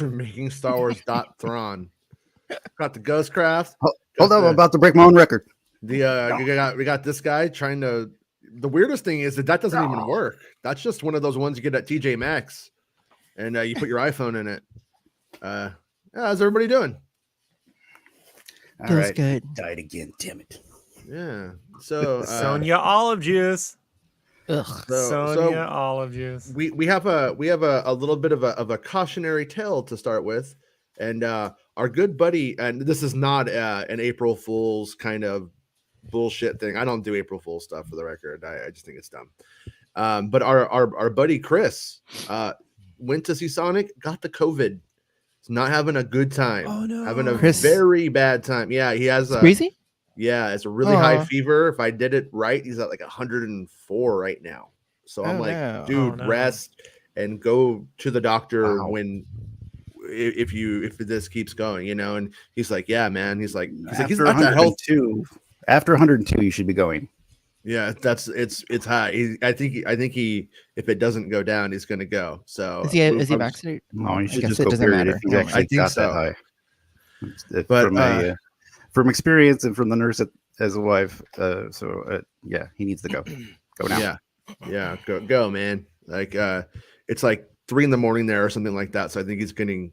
MakingStarWars.Thrawn. Got the Ghostcraft. Hold on, I'm about to break my own record. We got this guy trying to. The weirdest thing is that doesn't even work. That's just one of those ones you get at TJ Maxx, and you put your iPhone in it. How's everybody doing? All right, good. Died again, damn it. Yeah. So Sonia olive juice. Ugh. Sonia olive juice. We have a little bit of a cautionary tale to start with, and our good buddy, and this is not an April Fool's kind of bullshit thing. I don't do April Fool's stuff, for the record. I just think it's dumb. But our buddy Chris went to see Sonic, got the COVID. He's not having a good time. Oh no, having a very bad time. Yeah, he has Squeezy? Yeah, it's a really high fever. If I did it right, he's at like 104 right now. So I'm like, dude, rest and go to the doctor if this keeps going, And he's like, yeah, man. He's like he's not that healthy. After 102, you should be going. Yeah, it's high. I think he if it doesn't go down, he's gonna go. So is he vaccinated? No, you should just go. Doesn't matter. I think so. That high. But from experience and from the nurse as a wife, yeah, he needs to go. Go now. Yeah, go, man. Like it's like 3 a.m. there or something like that. So I think he's gonna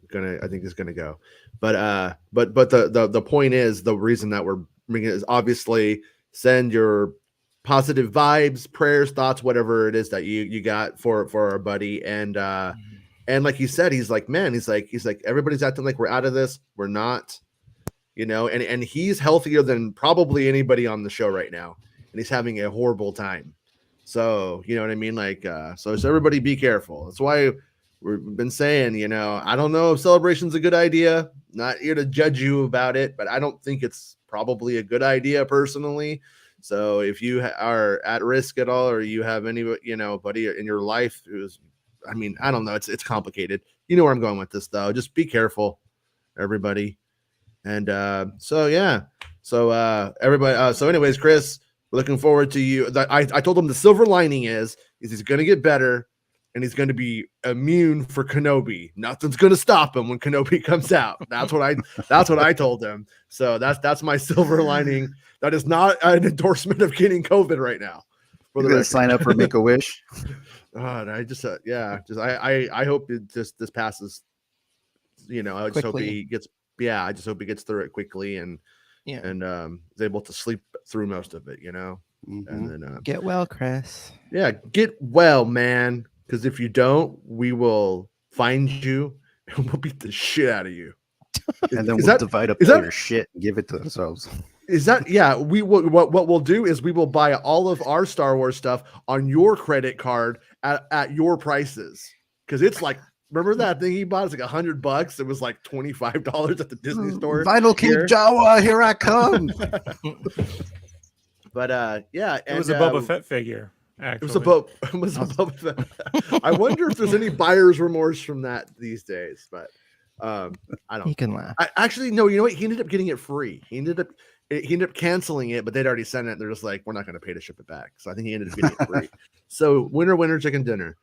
go. But the point is, the reason that we're bringing it is obviously send your positive vibes, prayers, thoughts, whatever it is that you got for our buddy. And like he said, he's like, man, he's like everybody's acting like we're out of this. We're not, and he's healthier than probably anybody on the show right now, and he's having a horrible time. So you know what I mean? Like, so everybody be careful. That's why we've been saying, I don't know if celebration's a good idea. Not here to judge you about it, but I don't think it's probably a good idea personally. So if you are at risk at all, or you have any, buddy in your life who's, I don't know, it's complicated. You know where I'm going with this though. Just be careful, everybody. And everybody. So anyways, Chris, we're looking forward to you. I told him the silver lining is he's going to get better, and he's going to be immune for Kenobi. Nothing's going to stop him when Kenobi comes out. That's what I told him. So that's my silver lining. That is not an endorsement of getting COVID right now. You're going to sign up for Make-A-Wish? God, I just I hope this passes. I just hope he gets. Yeah, I just hope he gets through it quickly and is able to sleep through most of it. Mm-hmm. And then get well, Chris. Yeah, get well, man. Because if you don't, we will find you and we'll beat the shit out of you. And then we'll divide up your shit and give it to ourselves. Is that, yeah, we will, what we'll do is we will buy all of our Star Wars stuff on your credit card at your prices. Because it's like, remember that thing he bought? It's like $100. It was like $25 at the Disney store. Vinyl King Jawa, here I come. But yeah, it was a Boba Fett figure. Actually. It was a Boba Fett. I wonder if there's any buyer's remorse from that these days. But I don't. You can laugh. Actually, no. You know what? He ended up getting it free. He ended up canceling it, but they'd already sent it. They're just like, we're not going to pay to ship it back. So I think he ended up getting it free. So winner, chicken dinner.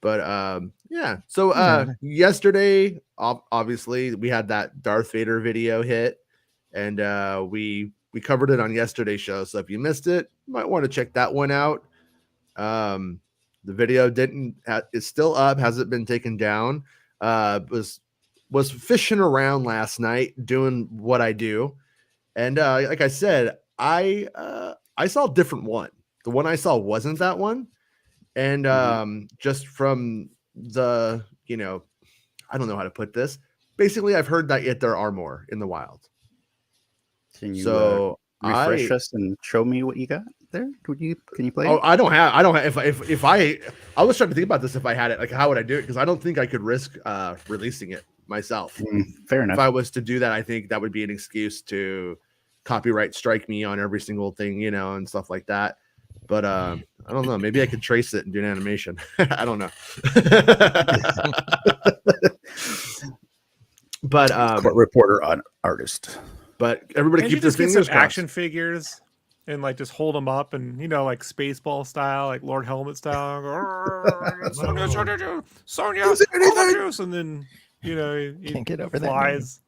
But yeah. So yesterday, obviously, we had that Darth Vader video hit, and we covered it on yesterday's show. So if you missed it, you might want to check that one out. The video is still up, hasn't been taken down. Was fishing around last night doing what I do, and like I said, I saw a different one. The one I saw wasn't that one, and just from the I don't know how to put this. Basically, I've heard that yet there are more in the wild. Can you refresh us and show me what you got there? Can you play? Oh, I don't have. If I was trying to think about this. If I had it, like, how would I do it? Because I don't think I could risk releasing it myself. Fair enough. If I was to do that, I think that would be an excuse to copyright strike me on every single thing, and stuff like that. But I don't know. Maybe I could trace it and do an animation. I don't know. But court reporter on artist. But everybody keep their fingers crossed. Action figures and like just hold them up and like Spaceball style, like Lord Helmet style. Sonia, and then You know, he Can't get over that flies.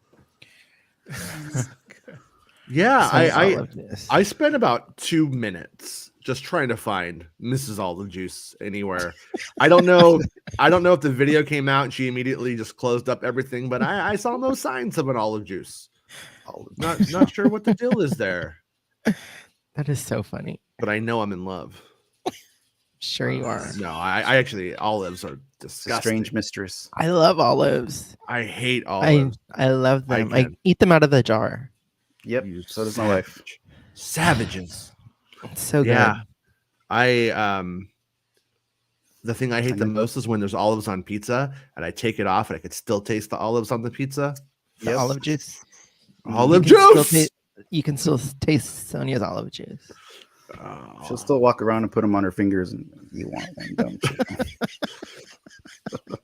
Yeah, So I spent about 2 minutes just trying to find Mrs. Olive Juice anywhere. I don't know if the video came out and she immediately just closed up everything, but I saw no signs of an olive juice. Not sure what the deal is there, That is so funny. but I know I'm in love. Sure you are. No, I actually, olives are It's a disgusting. strange mistress. I love olives. I hate olives. I love them. I can. eat them out of the jar. Yep. You So does my wife. Savages. It's so good. Yeah. The thing I hate the most is when there's olives on pizza and I take it off and I could still taste the olives on the pizza. The Yep. olive juice. Olive You can juice. still you can still taste Sonia's olive juice. Oh. She'll still walk around and put them on her fingers, and you want one, don't you?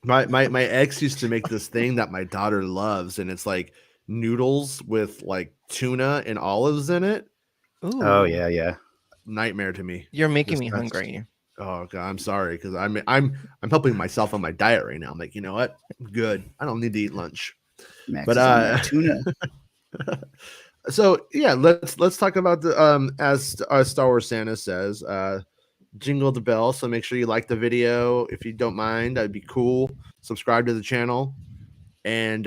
My ex used to make this thing that my daughter loves, and it's like noodles with like tuna and olives in it. Ooh, Oh yeah. Nightmare to me. You're making me Disgusting. hungry. Oh god, I'm sorry because I'm helping myself on my diet right now. I'm like, you know what? I'm good. I don't need to eat lunch. Max But, is on that tuna. So yeah, let's talk about the as Star Wars Santa says, jingle the bell. So make sure you like the video if you don't mind. That'd be cool. Subscribe to the channel, and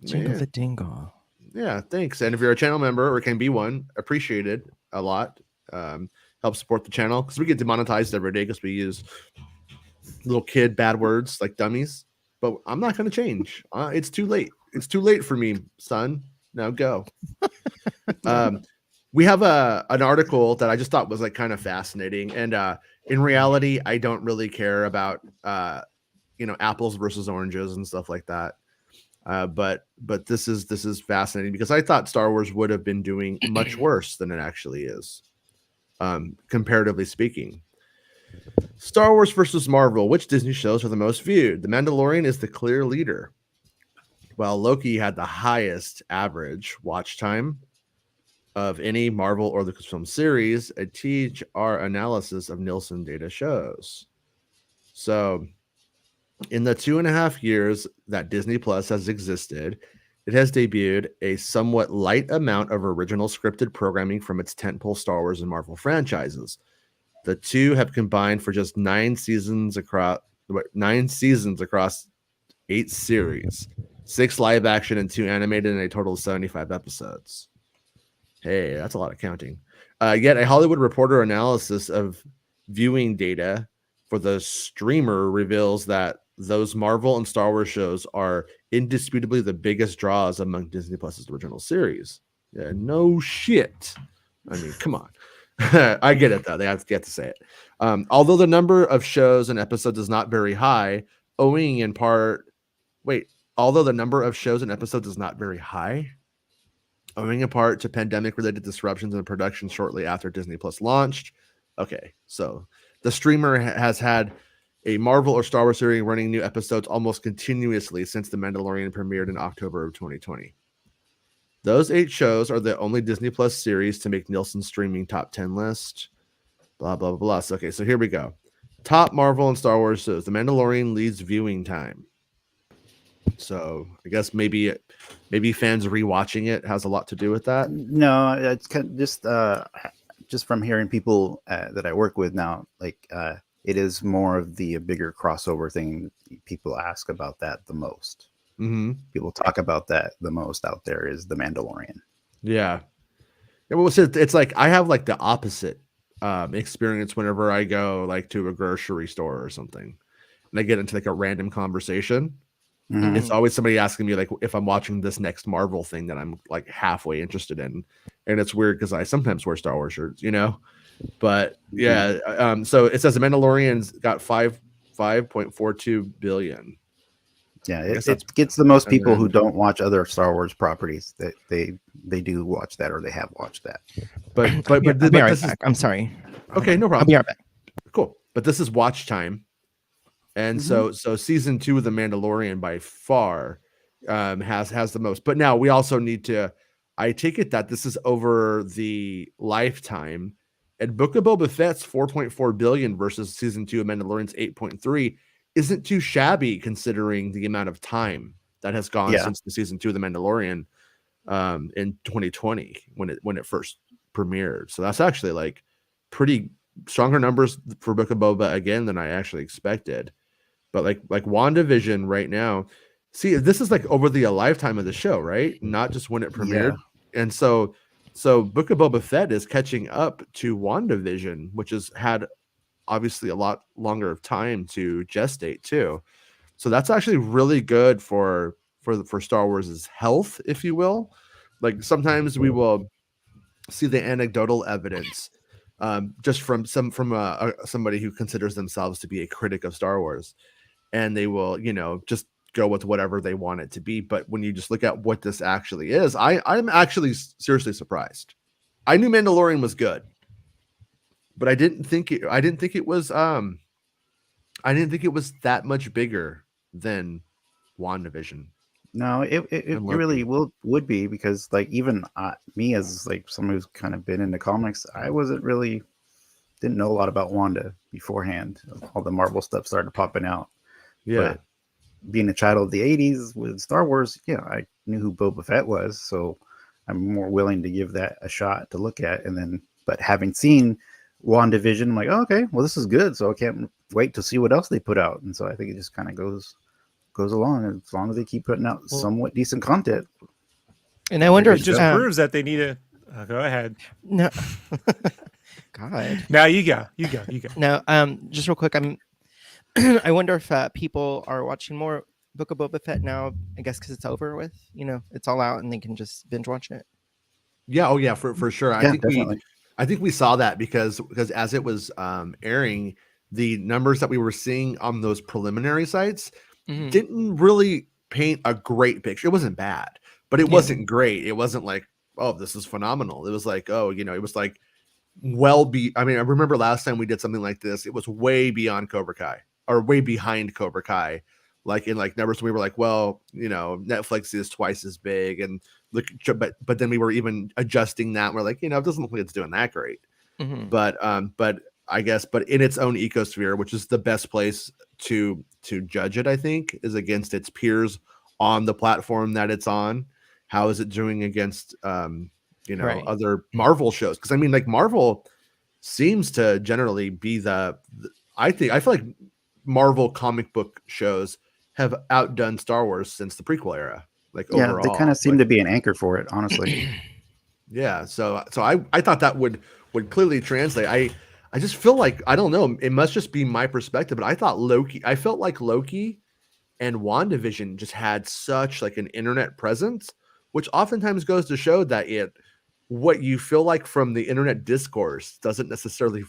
Jingle man, the dingle. yeah, thanks. And if you're a channel member or can be one, appreciated a lot. Help support the channel because we get demonetized every day because we use little kid bad words like dummies. But I'm not going to change. It's too late. It's too late for me, son. Now go. We have an article that I just thought was like kind of fascinating, and in reality, I don't really care about apples versus oranges and stuff like that. But this is fascinating because I thought Star Wars would have been doing much worse than it actually is, comparatively speaking. Star Wars versus Marvel. Which Disney shows are the most viewed? The Mandalorian is the clear leader, while Loki had the highest average watch time of any Marvel or Lucasfilm series, a THR analysis of Nielsen data shows. So, in the 2.5 years that Disney Plus has existed, it has debuted a somewhat light amount of original scripted programming from its tentpole Star Wars and Marvel franchises. The two have combined for just 9 seasons across 8 series, 6 live action and 2 animated, and a total of 75 episodes. Hey, that's a lot of counting. Yet a Hollywood Reporter analysis of viewing data for the streamer reveals that those Marvel and Star Wars shows are indisputably the biggest draws among Disney Plus's original series. Yeah, no shit. I mean, come on. I get it though. They have to say it. Although the number of shows and episodes is not very high, owing in part to pandemic-related disruptions in production shortly after Disney Plus launched. Okay, so the streamer has had a Marvel or Star Wars series running new episodes almost continuously since The Mandalorian premiered in October of 2020. Those 8 shows are the only Disney Plus series to make Nielsen's streaming top 10 list. Blah, blah, blah. So, okay, so here we go. Top Marvel and Star Wars shows. The Mandalorian leads viewing time. So I guess maybe fans rewatching it has a lot to do with that. No, it's kind of just from hearing people that I work with now, like it is more of the bigger crossover thing. People ask about that the most. Mm-hmm. People talk about that the most out there is the Mandalorian. Yeah. Well, it's like I have like the opposite experience whenever I go like to a grocery store or something, and I get into like a random conversation. Mm-hmm. It's always somebody asking me like if I'm watching this next Marvel thing that I'm like halfway interested in, and it's weird because I sometimes wear Star Wars shirts, But yeah, so it says the Mandalorian's got 5.42 billion. Yeah, it gets the most people who don't watch other Star Wars properties. That they do watch that or they have watched that. But I'll be right back. I'm sorry. Okay, no problem. I'll be right back. Cool. But this is watch time. And so season 2 of The Mandalorian by far has the most. But now we also need to, I take it that this is over the lifetime. And Book of Boba Fett's 4.4 billion versus season 2 of Mandalorian's 8.3. isn't too shabby considering the amount of time that has gone since the season 2 of The Mandalorian in 2020 when it first premiered. So that's actually like pretty stronger numbers for Book of Boba again than I actually expected. But like WandaVision right now, see, this is like over a lifetime of the show, right? Not just when it premiered. And so Book of Boba Fett is catching up to WandaVision, which has had obviously a lot longer of time to gestate too. So that's actually really good for Star Wars's health, if you will. Like sometimes we will see the anecdotal evidence just from somebody who considers themselves to be a critic of Star Wars, and they will, just go with whatever they want it to be. But when you just look at what this actually is, I'm actually seriously surprised. I knew Mandalorian was good, but I didn't think it was that much bigger than WandaVision. No, it really would be, because like even me as like someone who's kind of been into comics, I didn't know a lot about Wanda beforehand. All the Marvel stuff started popping out. Yeah. But being a child of the 80s with Star Wars, I knew who Boba Fett was, so I'm more willing to give that a shot to look at. And then, but having seen WandaVision, I'm like, oh, okay, well, this is good, so I can't wait to see what else they put out. And so I think it just kind of goes along, as long as they keep putting out somewhat decent content. And I wonder it if just proves that they need to go ahead. No. God. Now you go. No, just real quick, I wonder if people are watching more Book of Boba Fett now, I guess because it's over with. It's all out and they can just binge watch it. Yeah, oh yeah, for sure. Yeah, I think we saw that because as it was airing, the numbers that we were seeing on those preliminary sites didn't really paint a great picture. It wasn't bad, but it wasn't great. It wasn't like, oh, this is phenomenal. It was like, oh, it was like I remember last time we did something like this, it was way beyond Cobra Kai, or way behind Cobra Kai. Like in like numbers, we were like, well, Netflix is twice as big, and look, but then we were even adjusting that. We're like, it doesn't look like it's doing that great. But I guess, but in its own ecosphere, which is the best place to judge it, I think, is against its peers on the platform that it's on. How is it doing against other Marvel shows? Because I mean, like Marvel seems to generally be I feel like Marvel comic book shows have outdone Star Wars since the prequel era. Like overall, they kind of seem to be an anchor for it, honestly. Yeah, so I thought that would clearly translate. I just feel like, I don't know, it must just be my perspective, but I felt like Loki and WandaVision just had such like an internet presence, which oftentimes goes to show that what you feel like from the internet discourse doesn't necessarily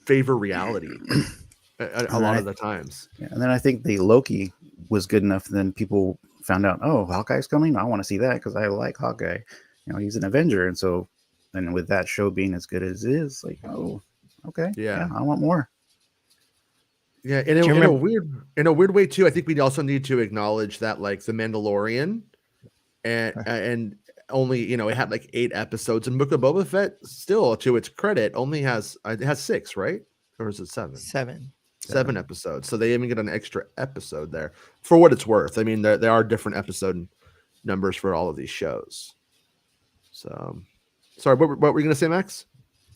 favor reality a lot of the times. Yeah, and then I think the Loki was good enough. Then people found out, oh, Hawkeye's coming. I want to see that because I like Hawkeye. He's an Avenger, and so, and with that show being as good as it is, like, oh, okay, yeah, I want more. Yeah, in a weird way too. I think we also need to acknowledge that like The Mandalorian, and only it had like 8 episodes, and Book of Boba Fett, still to its credit, only has 6, right? Or is it 7? 7 episodes. So they even get an extra episode there. For what it's worth, I mean, there are different episode numbers for all of these shows. So, sorry, what were you going to say, Max?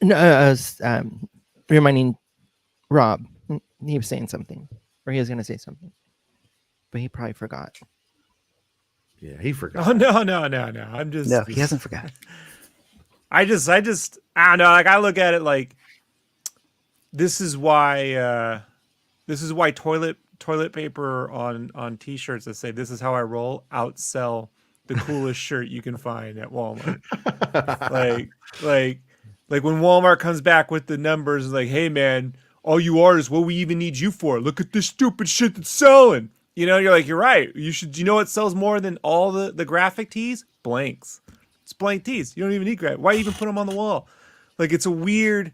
No, I was reminding Rob. He was saying something, or he was going to say something, but he probably forgot. Yeah, he forgot. Oh no! I'm just no. He hasn't forgotten. I don't know. Like I look at it like this is why toilet paper on T-shirts that say "This is how I roll" outsell the coolest shirt you can find at Walmart. like when Walmart comes back with the numbers, like, hey man, all you are is what we even need you for. Look at this stupid shit that's selling. You're like, you're right. You know what sells more than all the graphic tees? Blanks. It's blank tees. You don't even need graphic. Why even put them on the wall? Like, it's a weird.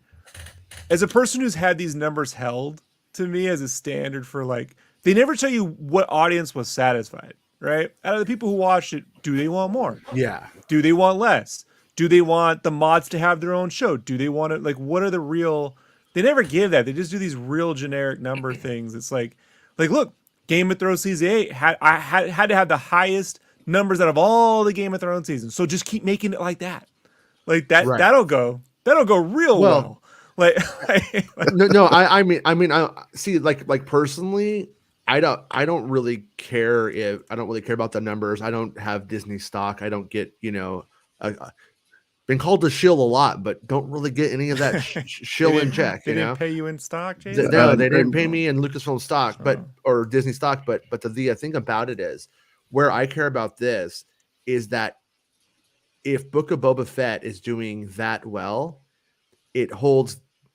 As a person who's had these numbers held to me as a standard for like, they never tell you what audience was satisfied, right? Out of the people who watched it, do they want more? Yeah. Do they want less? Do they want the mods to have their own show? Do they want it? Like, what are the real They never give that. They just do these real generic number things. It's like look, Game of Thrones season 8 had to have the highest numbers out of all the Game of Thrones seasons. So just keep making it like that. Like that Right. that'll go real well. Like, no, I mean, I see, like personally, I don't really care about the numbers. I don't have Disney stock. I don't get, been called to shill a lot, but don't really get any of that shill in check. They You didn't know, pay you in stock, Jason? no, they didn't pay me in Lucasfilm stock, Oh. or Disney stock. But the thing about it is, where I care about this is that if Book of Boba Fett is doing that well, it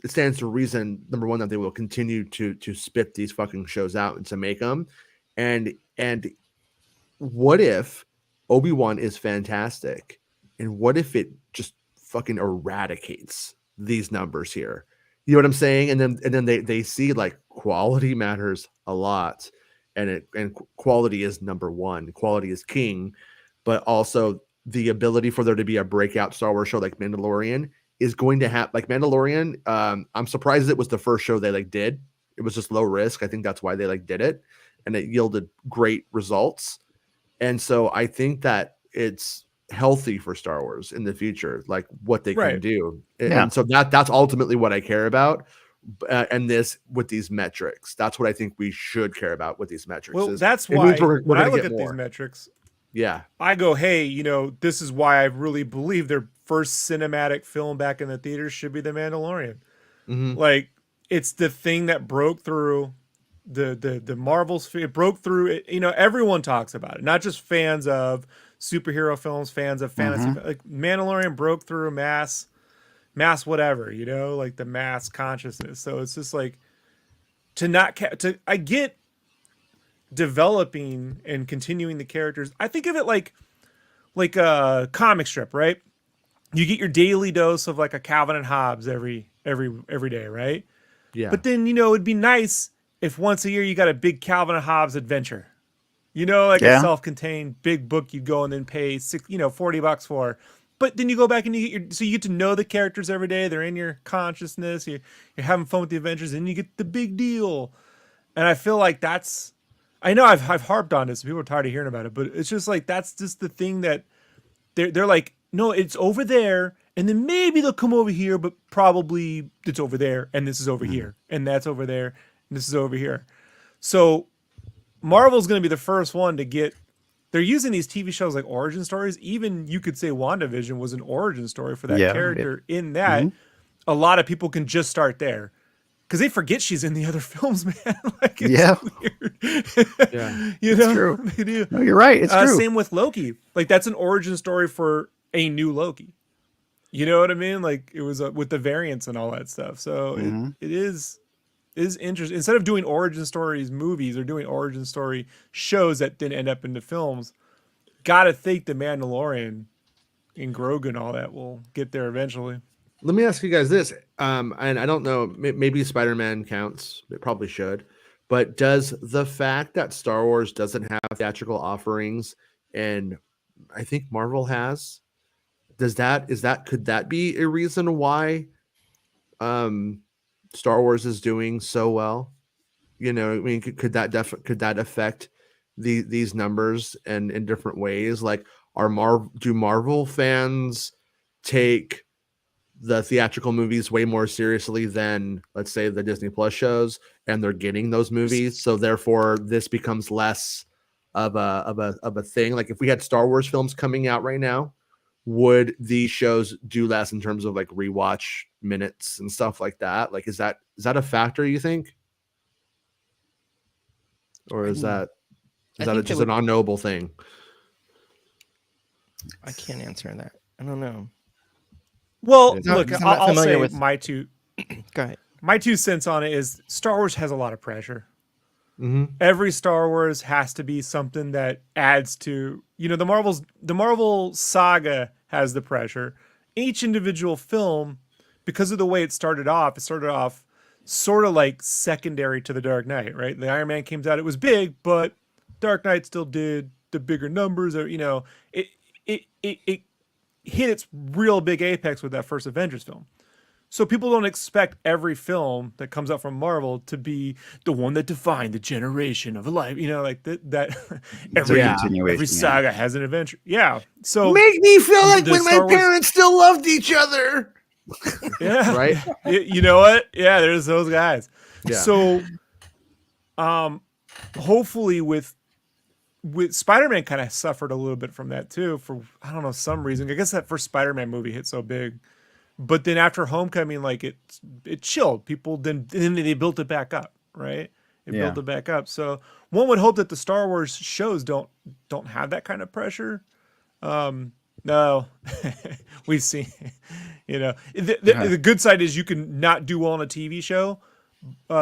stands to reason, number one, that they will continue to spit these fucking shows out and to make them. And what if Obi-Wan is fantastic? And what if it just fucking eradicates these numbers here? You know what I'm saying? And then they see like quality matters a lot. And quality is number one. Quality is king. But also the ability for there to be a breakout Star Wars show like Mandalorian is going to happen. Like Mandalorian, I'm surprised it was the first show they did. It was just low risk. I think that's why they did it, and it yielded great results. And so I think that it's healthy for Star Wars in the future, like what they can do. Yeah. And so that's ultimately what I care about. And this with these metrics, that's what I think we should care about with these metrics. Well, that's why when I look at these metrics, I go, hey, this is why I really believe their first cinematic film back in the theaters should be The Mandalorian. Mm-hmm. Like, it's the thing that broke through the Marvel sphere. It broke through it. Everyone talks about it, not just fans of superhero films, fans of fantasy. Like Mandalorian broke through mass whatever, like the mass consciousness. So it's just like I get developing and continuing the characters. I think of it like a comic strip, right? You get your daily dose of like a Calvin and Hobbes every day, right? Yeah. But then it'd be nice if once a year you got a big Calvin and Hobbes adventure. A self-contained big book you'd go and then pay $40 for. But then you go back and you get to know the characters every day. They're in your consciousness. You're having fun with the adventures, and you get the big deal. And I feel like that's. I know I've harped on this. People are tired of hearing about it, but it's just like that's just the thing that they're like, no, it's over there, and then maybe they'll come over here, but probably it's over there, and this is over here, and that's over there, and this is over here. So Marvel's going to be the first one to get. They're using these TV shows like origin stories. Even you could say WandaVision was an origin story for that character. In that, a lot of people can just start there because they forget she's in the other films, man. Like, it's weird. It's true. They do. No, you're right. It's true. Same with Loki. Like, that's an origin story for a new Loki. You know what I mean? Like, it was with the variants and all that stuff. So it is interesting. Instead of doing origin stories movies or doing origin story shows that didn't end up into films, gotta think the Mandalorian and Grogu and all that will get there eventually. Let me ask you guys this, and I don't know, maybe Spider-Man counts. It probably should, but does the fact that Star Wars doesn't have theatrical offerings, and I think Marvel has, could that be a reason why Star Wars is doing so well? I mean, could that affect these numbers and in different ways? Like, do Marvel fans take the theatrical movies way more seriously than, let's say, the Disney Plus shows, and they're getting those movies, so therefore this becomes less of a thing? Like, if we had Star Wars films coming out right now, would these shows do less in terms of like rewatch minutes and stuff like that? Like, is that a factor, you think? Or is that just an unknowable thing? I can't answer that. I don't know. Well, No, look, because I'm not I'll familiar say with- my two. Go ahead. My 2 cents on it is Star Wars has a lot of pressure. Mm-hmm. Every Star Wars has to be something that adds to, the Marvel saga has the pressure. Each individual film, because of the way it started off sort of like secondary to the Dark Knight, right? The Iron Man came out, it was big, but Dark Knight still did the bigger numbers, or it hit its real big apex with that first Avengers film. So people don't expect every film that comes out from Marvel to be the one that defined the generation of a life. You know, like that every Yeah. every saga has an adventure. Yeah. So Make me feel like the when my Star Wars- parents still loved each other. yeah. Right? You know what? Yeah, there's those guys. Yeah. So hopefully with Spider-Man kind of suffered a little bit from that too, for I don't know, some reason. I guess that first Spider-Man movie hit so big. But then after Homecoming, like it chilled. People then they built it back up, right? It built it back up. So one would hope that the Star Wars shows don't have that kind of pressure. No, we've seen, you know, the good side is you can not do well on a TV show,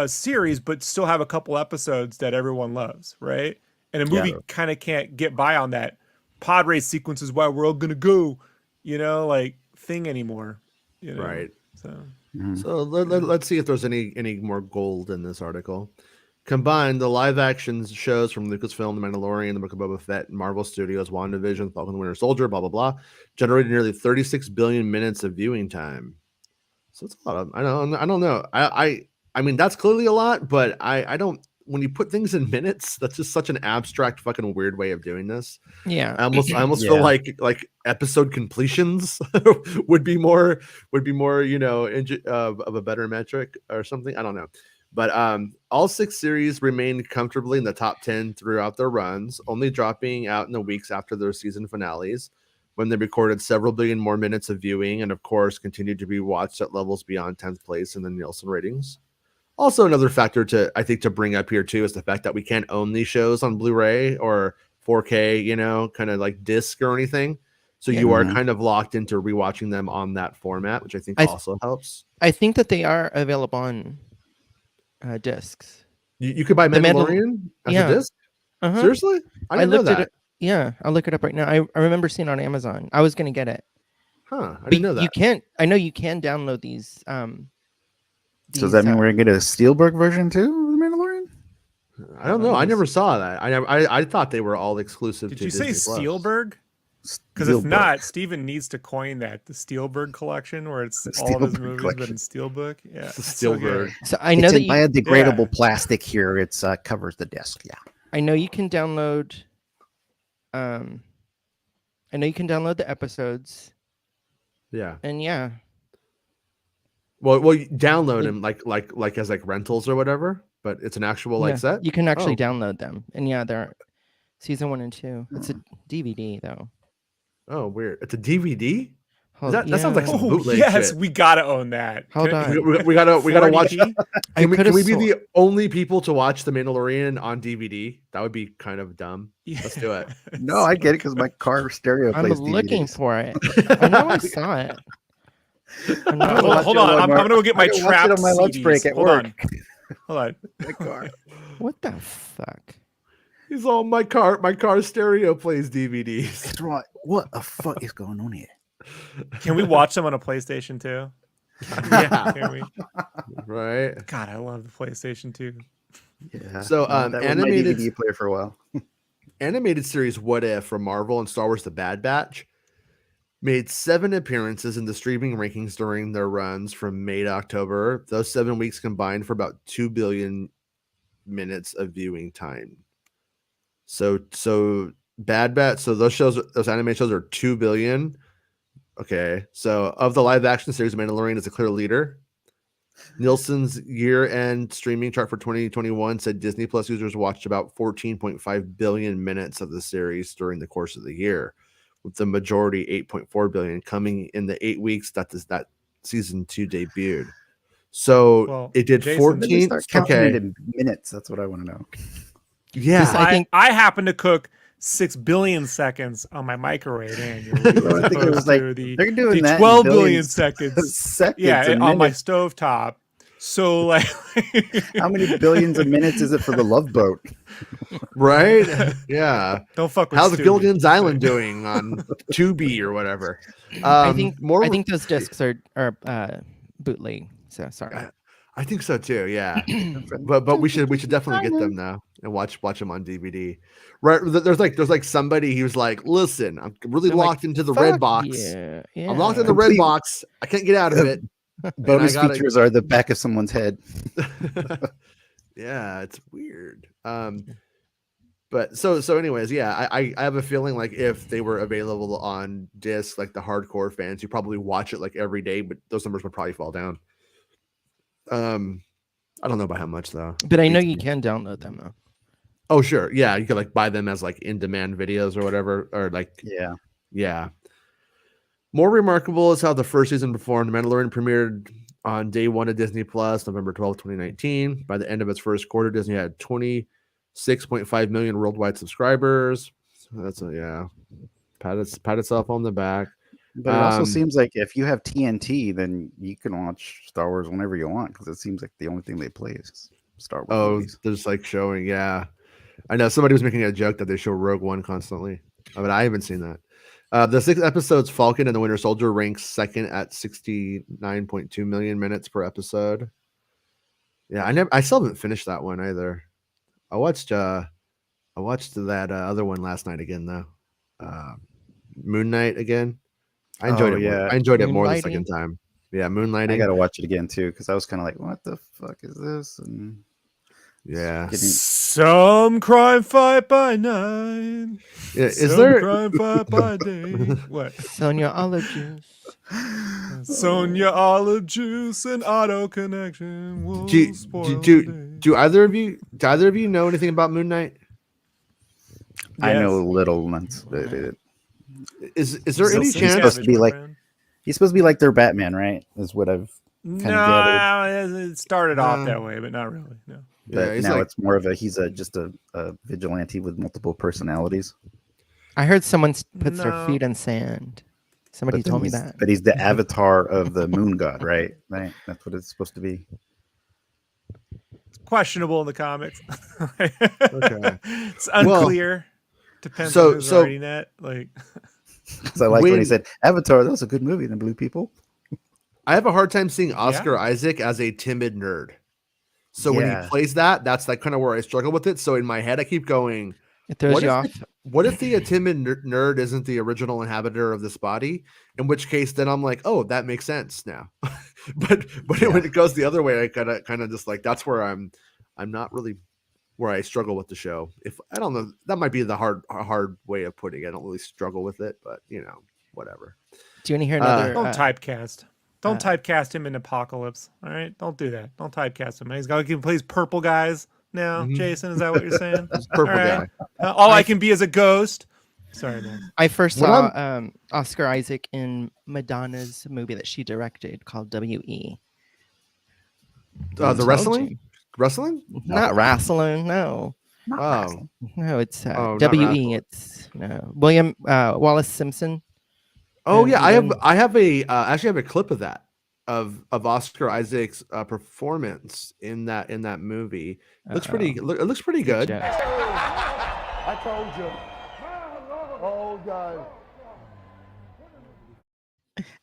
series, but still have a couple episodes that everyone loves, right? And a movie kind of can't get by on that pod race sequence is why we're all gonna go, you know, like thing anymore. You know? Right. So Let's see if there's any more gold in this article. Combined, the live action shows from Lucasfilm, The Mandalorian, The Book of Boba Fett, Marvel Studios, WandaVision, Falcon and the Winter Soldier, blah blah blah, generated nearly 36 billion minutes of viewing time. So it's a lot of, I don't know. I mean that's clearly a lot, but I don't. When you put things in minutes, that's just such an abstract, fucking weird way of doing this. Yeah. I almost feel like episode completions would be more, you know, of a better metric or something. I don't know. But all 6 series remained comfortably in the top 10 throughout their runs, only dropping out in the weeks after their season finales, when they recorded several billion more minutes of viewing, and of course continued to be watched at levels beyond 10th place in the Nielsen ratings. Also, another factor to bring up here too is the fact that we can't own these shows on Blu-ray or 4K, you know, kind of like disc or anything. So you are kind of locked into rewatching them on that format, which I think also helps. I think that they are available on discs. You could buy Mandalorian as a disc? Seriously? I didn't know that. I'll look it up right now. I remember seeing it on Amazon. I was going to get it. Huh. I didn't know that. I know you can download these. So does that mean we're going to get a Steelbook version too of The Mandalorian? I don't know. I never saw that. I thought they were all exclusive to Disney+. Did you say Spielberg? Because if not, Steven needs to coin that, the Spielberg collection, where it's all of his movies, but in Steelbook. Yeah, the Spielberg. So I know that biodegradable plastic here. It's covers the disc. Yeah, I know you can download. I know you can download the episodes. Yeah. And yeah. Well, you download them like as like rentals or whatever, but it's an actual set. You can actually download them, and yeah, they're season 1 and 2. It's a DVD though. Oh, weird! It's a DVD. That sounds like some bootleg yes, shit. We gotta own that. Hold on, we gotta watch. Can we be sold. the only people to watch The Mandalorian on DVD? That would be kind of dumb. Let's do it. No, I get it because my car stereo plays I'm looking DVDs. for it. I know I saw it. Hold on. I'm gonna go get my trap on my lunch break at work. Hold on. My car. What the fuck? He's all my car stereo plays DVDs. That's right. What the fuck is going on here? Can we watch them on a PlayStation 2? Yeah. Can we? Right. God, I love the PlayStation 2. Yeah. So that was animated my DVD player for a while. Animated series What If from Marvel and Star Wars The Bad Batch made 7 appearances in the streaming rankings during their runs from May to October. Those 7 weeks combined for about 2 billion minutes of viewing time. So Bad Batch. So those anime shows are 2 billion. Okay. So of the live action series, Mandalorian is a clear leader. Nielsen's year-end streaming chart for 2021 said Disney Plus users watched about 14.5 billion minutes of the series during the course of the year, with the majority 8.4 billion coming in the 8 weeks that season 2 debuted. So it did 14. Okay, in minutes. That's what I want to know. Yeah, I happen to cook 6 billion seconds on my microwave annually. I think it was like they're doing that 12 billion seconds. Seconds yeah, on my minutes. stovetop. So like, how many billions of minutes is it for the Love Boat? Right? Yeah. Don't fuck with How's Stewie. Gilligan's Island doing on Tubi or whatever? I think those discs are bootleg. So sorry. I think so too. Yeah, but we should definitely get them now and watch them on DVD. Right? There's like somebody who's like, listen, I'm really locked into the red box. Yeah. I'm locked in the red box. I can't get out of it. Bonus gotta- features are the back of someone's head. Yeah, it's weird. But so anyways, yeah, I have a feeling like if they were available on disc, like the hardcore fans, you probably watch it like every day, but those numbers would probably fall down. I don't know by how much though. But I know you can download them though. Oh sure, yeah, you could like buy them as like in-demand videos or whatever, or like yeah. More remarkable is how the first season performed. Mandalorian premiered on day one of Disney Plus, November 12th, 2019. By the end of its first quarter, Disney had 26.5 million worldwide subscribers. So that's pat itself on the back. But it also seems like if you have TNT, then you can watch Star Wars whenever you want, because it seems like the only thing they play is Star Wars movies. They're just like showing, yeah. I know somebody was making a joke that they show Rogue One constantly, but I haven't seen that. The 6 episodes, Falcon and the Winter Soldier, ranks second at 69.2 million minutes per episode. Yeah, I still haven't finished that one either. I watched that other one last night again though. Moon Knight again. I enjoyed it. Yeah. I enjoyed it more the second time. Yeah, Moonlighting. I gotta watch it again too, because I was kind of like, "What the fuck is this?" And yeah, some crime fight by night. Yeah, is there crime fight by day? What? Sonia Olive Juice. Sonia Olive Juice and auto connection. Will do either of you know anything about Moon Knight? I know little. Is there any chance he's supposed to be like their Batman, right? Is what I've kind of gathered. It started off that way, but not really. No. But now it's more of he's just a vigilante with multiple personalities. I heard someone puts their feet in sand. Somebody told me that. But he's the avatar of the moon god, right? Right. That's what it's supposed to be. It's questionable in the comics. Okay. It's unclear. Depends on who's writing that. Like, because I like when he said Avatar. That was a good movie. The blue people. I have a hard time seeing Oscar Isaac as a timid nerd. So when he plays that's like kind of where I struggle with it. So in my head, I keep going, it throws you off. What if the timid nerd isn't the original inhabitor of this body? In which case, then I'm like, oh, that makes sense now. but when it goes the other way, I kind of just like, that's where I'm not really where I struggle with the show. If I don't know, that might be the hard way of putting it. I don't really struggle with it, but whatever. Do you want to hear another? Don't typecast. Don't typecast him in Apocalypse. All right, don't do that. Don't typecast him. He's got to play purple guys now. Mm-hmm. Jason, is that what you're saying? Purple guy. All I can be is a ghost. Sorry, man. I first saw Oscar Isaac in Madonna's movie that she directed called W.E. The wrestling? Wrestling? Not wrestling, no. Wrestling. No, it's W.E. It's William Wallace Simpson. Oh yeah, I have a clip of that of Oscar Isaac's performance in that movie. It looks pretty good. I told you. Oh God.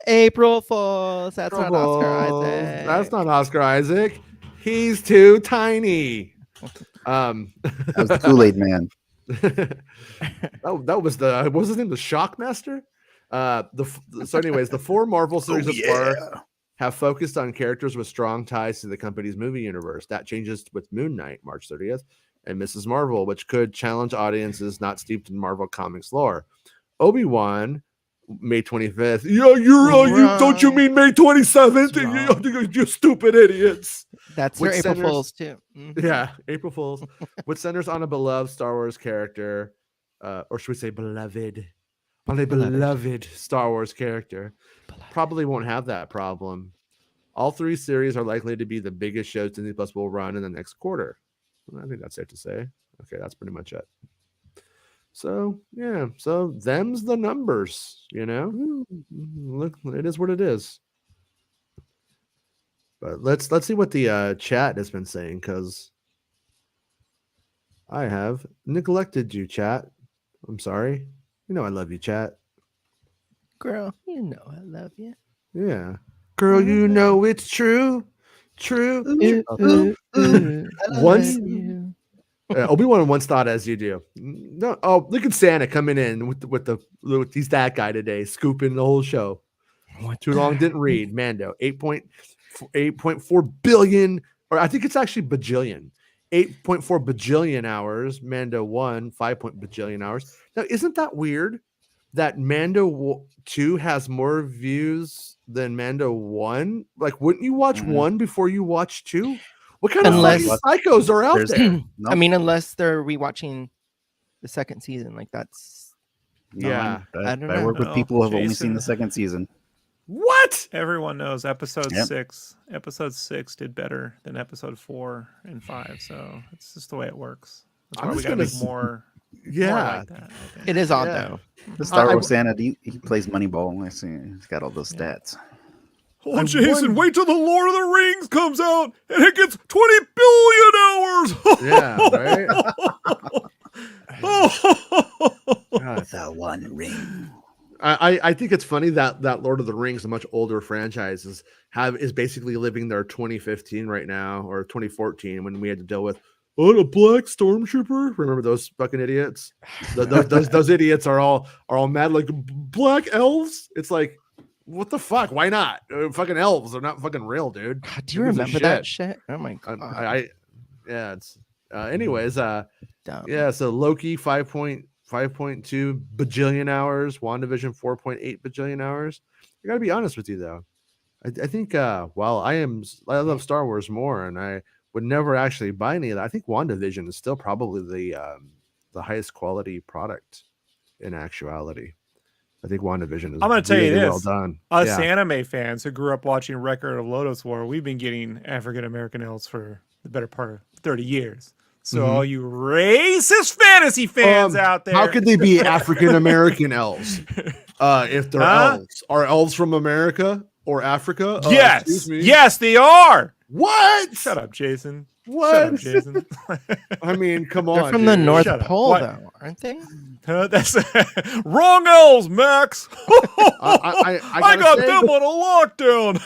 April Fools. That's not Oscar Isaac. That's not Oscar Isaac. He's too tiny. That was the Kool-Aid Man. that was what was his name? The Shockmaster. So anyways, the 4 Marvel series of far have focused on characters with strong ties to the company's movie universe. That changes with Moon Knight, March 30th, and Mrs. Marvel, which could challenge audiences not steeped in Marvel Comics lore. Obi-Wan, May 25th. Yeah, don't you mean May 27th? You stupid idiots. That's your April Fools too. Mm-hmm. Yeah, April Fools, which centers on a beloved Star Wars character, or should we say beloved? On a beloved Star Wars character. Probably won't have that problem. All 3 series are likely to be the biggest shows Disney Plus will run in the next quarter. I think that's safe to say. Okay, that's pretty much it. So yeah, so them's the numbers, Look, it is what it is. But let's see what the chat has been saying, because I have neglected you, chat. I'm sorry. I love you, chat. Girl, I love you. Yeah. Girl, it's true. True. Once Obi-Wan once thought as you do. No, look at Santa coming in with he's that guy today, scooping the whole show. Too long, didn't read. Mando, 8.4 billion, or I think it's actually bajillion. 8.4 bajillion hours. Mando 1, 5 bajillion hours. Now, isn't that weird that Mando 2 has more views than Mando 1? Like, wouldn't you watch 1 before you watch 2? What kind of fucking psychos are out there? I mean, unless they're rewatching the second season, like that's. Yeah, I don't I know. work with people who have only seen Jason. the second season. What? Everyone knows episode Yep. 6. Episode 6 did better than episode 4 and 5. So it's just the way it works. That's I'm why we just gotta gonna make more. Yeah. More like that, I think. It is odd Yeah. though. The Star I- Wars Santa, he plays Moneyball. I see he's got all those stats. Oh, Jason, wait till the Lord of the Rings comes out and it gets 20 billion hours. Yeah, right. The One Ring. I think it's funny that Lord of the Rings, a much older franchise, is basically living their 2015 right now, or 2014, when we had to deal with a black stormtrooper. Remember those fucking idiots? Those idiots are all mad like black elves. It's like, what the fuck? Why not? Fucking elves are not fucking real, dude. God, do you Who gives a remember that shit? Oh my god. Yeah, it's anyways, Dumb. yeah, so Loki 5.2 bajillion hours, WandaVision 4.8 bajillion hours. I gotta be honest with you though. I think while I love Star Wars more, and I would never actually buy any of that, I think WandaVision is still probably the highest quality product in actuality. I think WandaVision is I'm going to tell you really this. well done. Us Yeah. anime fans who grew up watching Record of Lodoss War, we've been getting African American elves for the better part of 30 years. So all you racist fantasy fans out there. How could they be African American elves? If they're elves. Are elves from America or Africa? Yes. Excuse me. Yes, they are. What? Shut up, Jason. What? Shut up, Jason. I mean, come on. They're from the dude. North Shut up. Pole, What? though, aren't they? That's wrong elves, Max. I I got say, them on a lockdown.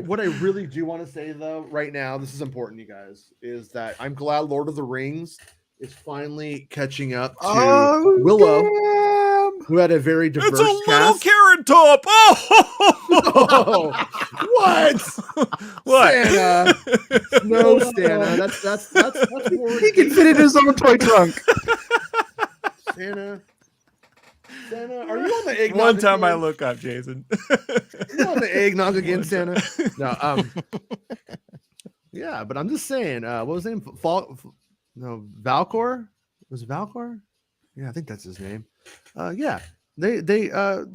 what I really do want to say though, right now, this is important, you guys, is that I'm glad Lord of the Rings is finally catching up to Willow, who had a very diverse It's a little cast. carrot top. Oh, What? what? Santa? No, Santa. That's more. He can fit in his own toy trunk. Santa, are you on the eggnog? One time I again? look up, Jason. Are you on the eggnog again, Santa? No, yeah, but I'm just saying. What was his name? Valcor. Was it Valcor? Yeah, I think that's his name. Yeah, they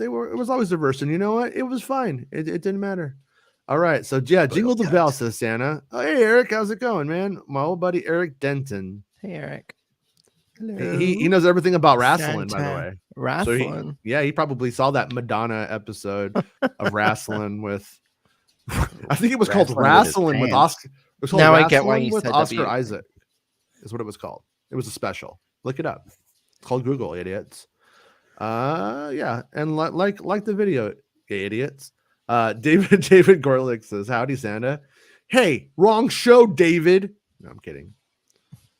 were. It was always diverse, and you know what? It was fine. It didn't matter. All right, so yeah, jingle the bell, says Santa. Oh, hey Eric, how's it going, man? My old buddy Eric Denton. Hey, Eric. He knows everything about wrestling, by the Santa. way. So Wrestling. he probably saw that Madonna episode of wrestling with. I think it was called Wrestling with Oscar. It was called Now I get why Wrestling you with said Oscar W. Isaac. Is what it was called. It was a special. Look it up. It's called Google, idiots. Yeah, and like the video, idiots. David Gorlick says, "Howdy, Santa." Hey, wrong show, David. No, I'm kidding.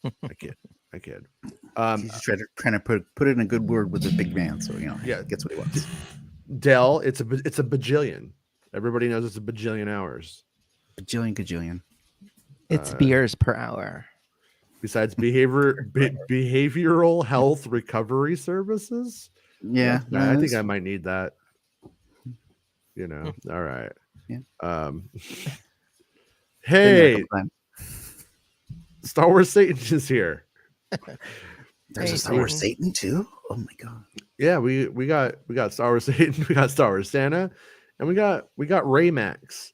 I kid. He's trying to put in a good word with the big man, so Yeah. gets what he wants. Dell, it's a bajillion. Everybody knows it's a bajillion hours. Bajillion. It's beers per hour. Besides behavioral health recovery services. Yeah, I think I might need that. All right. Yeah. Hey, Star Wars Satan is here. There's Hey, a Star Wars Satan. Satan too. Oh my god. Yeah, we got Star Wars Satan, we got Star Wars Santa, and we got Raymax.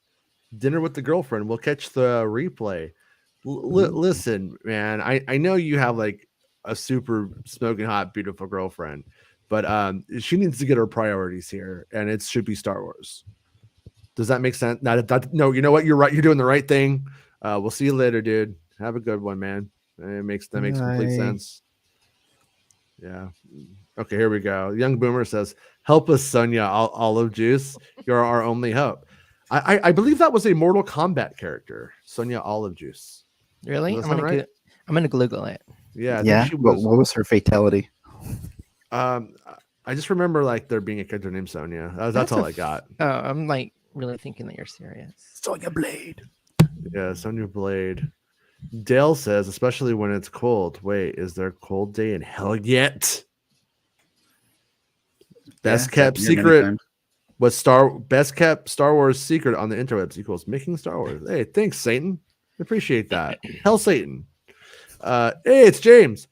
Dinner with the Girlfriend. We'll catch the replay. Listen, man, I know you have like a super smoking hot, beautiful girlfriend, but she needs to get her priorities here, and it should be Star Wars. Does that make sense? No, you know what? You're right. You're doing the right thing. We'll see you later, dude. Have a good one, man. That makes complete sense. Yeah. Okay, here we go. Young Boomer says, "Help us, Sonya Olive Juice. You're our only hope." I believe that was a Mortal Kombat character, Sonya Olive Juice. Really? Does I'm that gonna sound right? I'm gonna Google it. Yeah. I Yeah. think she was, What was her fatality? I I just remember like there being a character named Sonya. That's all I got. Oh, I'm like really thinking that you're serious. Sonya Blade. Yeah, Sonya Blade. Dale says, especially when it's cold. Wait, is there a cold day in hell yet? Best kept secret was best kept Star Wars secret on the interwebs equals making Star Wars. Hey, thanks, Satan. Appreciate that. Hell, Satan. Hey, it's James.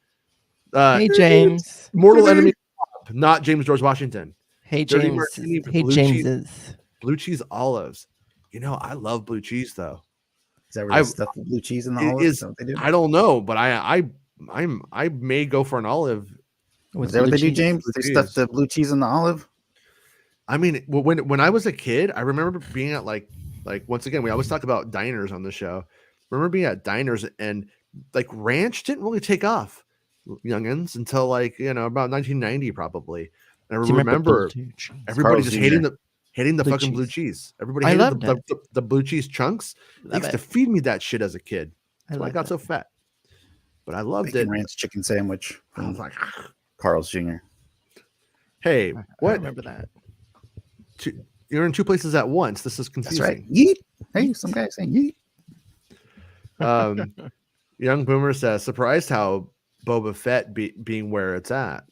Hey, James. Mortal enemy, not James George Washington. Hey, Dirty James. Martini with Hey, blue Jameses. Blue cheese olives. You know, I love blue cheese though. Is that where they stuff the blue cheese in the olives? Is that what they do? I don't know, but I may go for an olive. Is that what they do, James? They stuff the blue cheese in the olive. I mean, when I was a kid, I remember being at like once again, we always talk about diners on the show. I remember being at diners and like ranch didn't really take off, youngins, until like about 1990 probably. And I remember everybody just hating the blue fucking cheese. Blue cheese. Everybody hated the blue cheese chunks. They used to feed me that shit as a kid. That's why I got so fat. But I loved it. Ranch chicken sandwich. I was like, Carl's Jr. Hey, what? I remember that. You're in two places at once. This is confusing. That's right. Yeet. Hey, some guy saying yeet. Young Boomer says, surprised how Boba Fett being where it's at.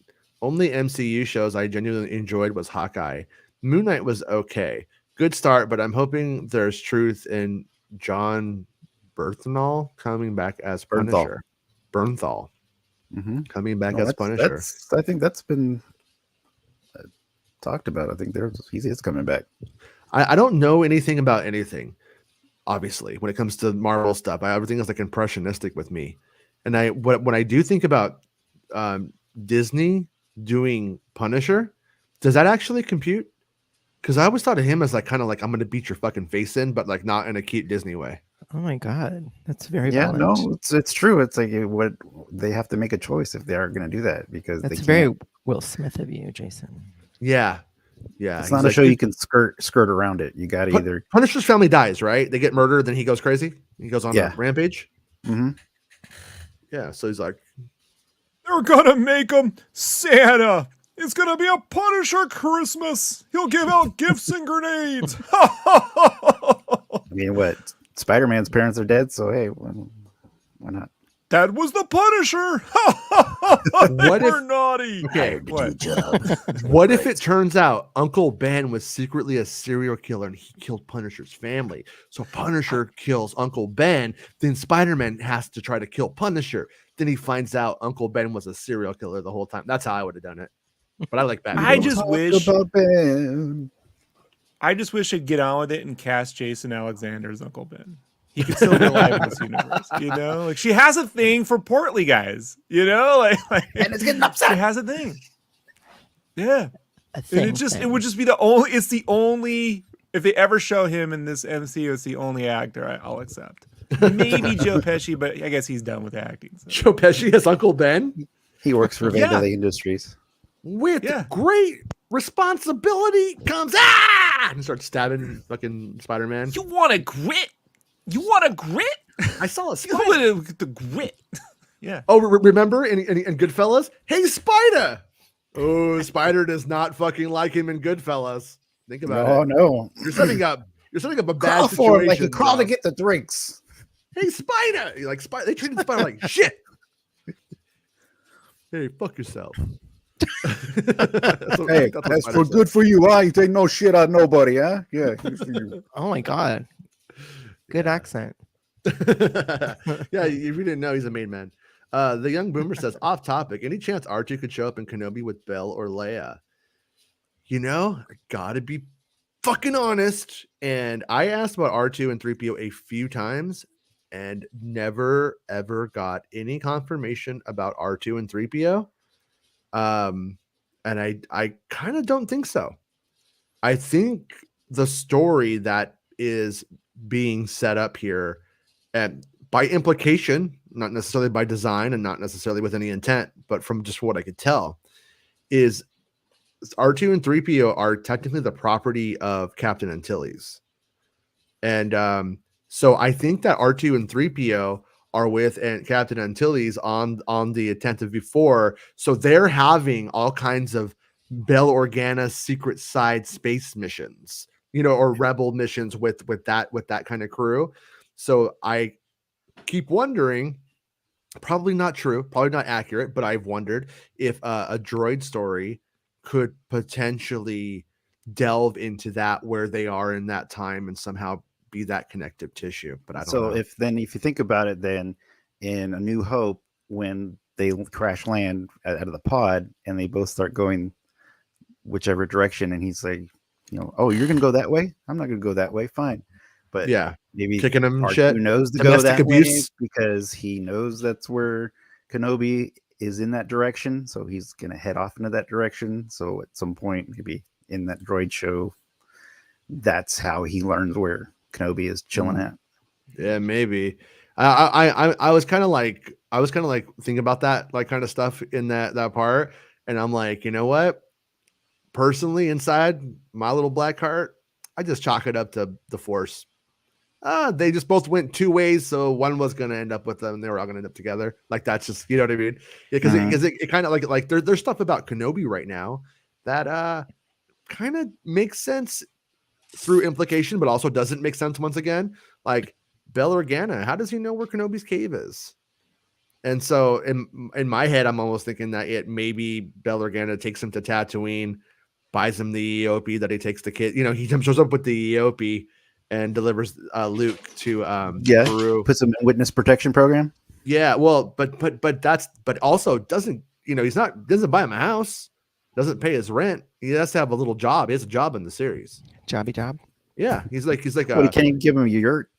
Only MCU shows I genuinely enjoyed was Hawkeye. Moon Knight was okay. Good start, but I'm hoping there's truth in John Bernthal coming back as Punisher. Bernthal. Coming back as Punisher. I think that's been talked about. I think he is coming back. I don't know anything about anything, obviously, when it comes to Marvel stuff. Everything is like impressionistic with me. And when I do think about Disney doing Punisher, does that actually compute? Because I always thought of him as like kind of like I'm gonna beat your fucking face in, but like not in a cute Disney way. Oh my god, that's very violent. No, it's true. It's like what they have to make a choice if they are going to do that because that's very Will Smith of you, Jason. Yeah. It's not a show you can skirt around it. You got to either Punisher's family dies, right? They get murdered, then he goes crazy. He goes on a rampage. Yeah, so he's like, they're gonna make him Santa. It's gonna be a Punisher Christmas. He'll give out gifts and grenades. I mean, what? Spider-Man's parents are dead, so hey, why not? That was the Punisher. What if naughty? Okay, what if it turns out Uncle Ben was secretly a serial killer and he killed Punisher's family? So Punisher kills Uncle Ben, then Spider-Man has to try to kill Punisher. Then he finds out Uncle Ben was a serial killer the whole time. That's how I would have done it. But I like Batman. I just wish I'd get on with it and cast Jason Alexander as Uncle Ben. He could still be alive in this universe, Like she has a thing for portly guys, Like and it's getting upset. She has a thing. Yeah, and it would just be the only. It's the only. If they ever show him in this MCU, it's the only actor I'll accept. Maybe Joe Pesci, but I guess he's done with acting. So. Joe Pesci as Uncle Ben. He works for Vandelay Industries. With great responsibility comes and starts stabbing fucking Spider-Man. You want a grit? You want a grit? I saw a spider. You want the grit? Yeah. Oh, remember in Goodfellas? Hey, Spider! Oh, Spider does not fucking like him in Goodfellas. Think about it. Oh no, you're setting up a bad situation. Like he crawled to get the drinks. Hey, Spider! You're like Spider. They treated Spider like shit. Hey, fuck yourself. Hey, that's for good for you, huh? You take no shit on nobody, huh? Yeah, good for you. Oh my god, good accent. Yeah, if you didn't know, he's a made man. The young boomer says, off topic, any chance R2 could show up in Kenobi with Belle or Leia? I gotta be fucking honest. And I asked about R2 and 3PO a few times and never ever got any confirmation about R2 and 3PO. And I kind of don't think so. I think the story that is being set up here, and by implication, not necessarily by design and not necessarily with any intent, but from just what I could tell, is R2 and 3PO are technically the property of Captain Antilles. And so I think that R2 and 3PO are with Captain Antilles on the Attentive before. So they're having all kinds of Bail Organa secret side space missions, or rebel missions with that kind of crew. So I keep wondering, probably not true, probably not accurate, but I've wondered if a droid story could potentially delve into that, where they are in that time, and somehow be that connective tissue. But I don't So know. if you think about it, then in A New Hope, when they crash land out of the pod and they both start going whichever direction, and he's like, oh, you're gonna go that way? I'm not gonna go that way. Fine, but Yeah, maybe kicking him and R2 shit. knows to Domestic go that abuse. way because he knows that's where Kenobi is in that direction, so he's gonna head off into that direction. So at some point, maybe in that droid show, that's how he learns where Kenobi is chilling at. Yeah, maybe. I was kind of like thinking about that like kind of stuff in that part, and I'm like, you know what? Personally, inside my little black heart, I just chalk it up to the Force. They just both went two ways, so one was going to end up with them, and they were all going to end up together. Like that's just, you know what I mean? Yeah, because it kind of like there's stuff about Kenobi right now that kind of makes sense through implication, but also doesn't make sense once again. Like Bail Organa, how does he know where Kenobi's cave is? And so in my head, I'm almost thinking that maybe Bail Organa takes him to Tatooine, buys him the EOP that he takes the kid. He shows up with the EOP and delivers Luke to Peru. Puts him in witness protection program. Yeah, well, but also doesn't doesn't buy him a house, doesn't pay his rent. He has to have a little job. He has a job in the series. Jobby job. Yeah, he's like Well, he can't even give him a yurt.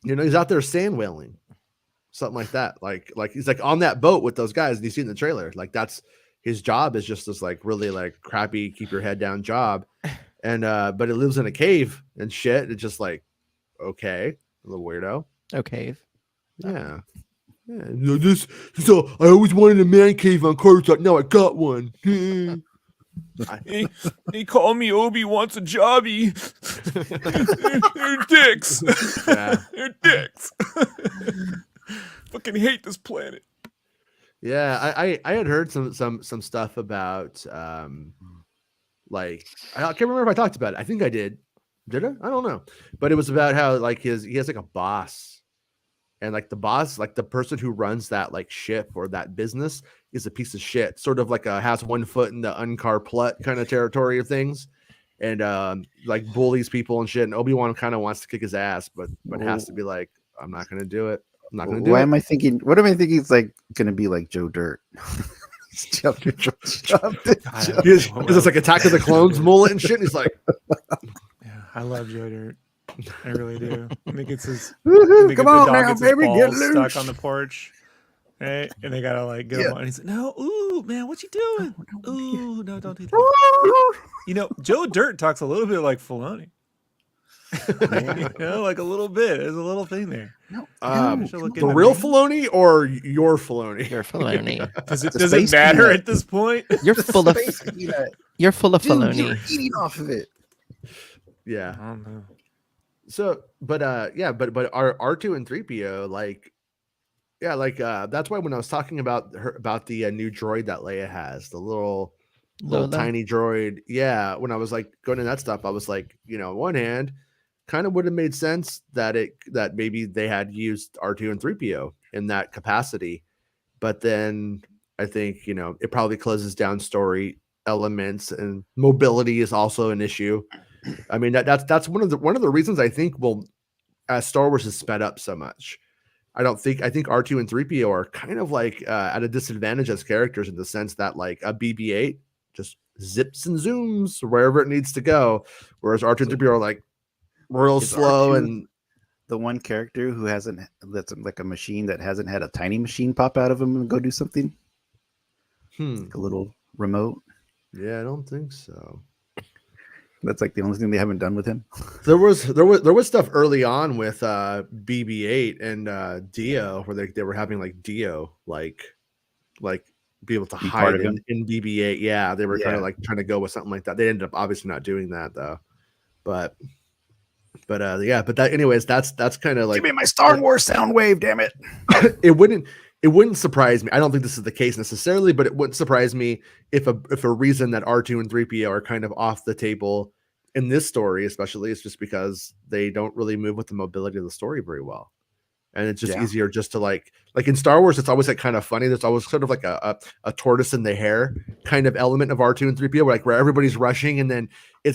He's out there sand whaling, something like that. Like he's like on that boat with those guys, and you see in the trailer. Like that's his job, is just this like really like crappy keep your head down job. And but he lives in a cave and shit. It's just like, okay, a little weirdo. Okay. Yeah. Yeah. So I always wanted a man cave on Coruscant. Now I got one. They call me Obi-Wan's a jobby. They're dicks. Yeah. They're dicks. Fucking hate this planet. Yeah, I had heard some stuff about like I can't remember if I talked about it. I think I did. Did I? I don't know. But it was about how like he has like a boss, and like the boss, like the person who runs that like ship or that business is a piece of shit. Sort of like has one foot in the Unkar Plut kind of territory of things, and like bullies people and shit. And Obi-Wan kind of wants to kick his ass, but has to be like, I'm not gonna do it. I'm not gonna do it. What am I thinking? It's like gonna be like Joe Dirt. Because it's like Attack of the Clones mullet and shit. And he's like, yeah, I love Joe Dirt. I really do. I think it's his. Come on now, baby, get loose. Stuck on the porch, right? And they gotta like get him on. And he's like, "No, ooh, man, what you doing? Ooh, no, don't do that." Joe Dirt talks a little bit like Filoni. Like a little bit. There's a little thing there. The real Filoni or your Filoni? You're Filoni. Does it matter at this point? You're full of Filoni. You're eating off of it. Yeah. I don't know. So, but but R2 and 3PO, like, yeah, like that's why when I was talking about the new droid that Leia has, the little tiny droid, yeah, when I was like going to that stuff, I was like, on one hand, kind of would have made sense that maybe they had used R2 and 3PO in that capacity, but then I think it probably closes down story elements, and mobility is also an issue. I mean that's one of the reasons I think as Star Wars has sped up so much. I think R2 and 3PO are kind of like at a disadvantage as characters, in the sense that like a BB-8 just zips and zooms wherever it needs to go, whereas R2 and 3PO are like real slow. R2 and the one character that's like a machine that hasn't had a tiny machine pop out of him and go do something, like a little remote. Yeah, I don't think so. That's like the only thing they haven't done with him. There was stuff early on with BB-8 and Dio, where they were having like Dio like be able to hide in BB-8. Yeah, they were kind of like trying to go with something like that. They ended up obviously not doing that though. But that anyways, that's kind of like, give me my Star Wars sound wave, damn it. It wouldn't it wouldn't surprise me. I don't think this is the case necessarily, but it wouldn't surprise me if a reason that R2 and 3PO are kind of off the table in this story, especially, is just because they don't really move with the mobility of the story very well. And it's just easier just to like in Star Wars, it's always like kind of funny. There's always sort of like a tortoise in the hare kind of element of R2 and 3PO, where everybody's rushing, and then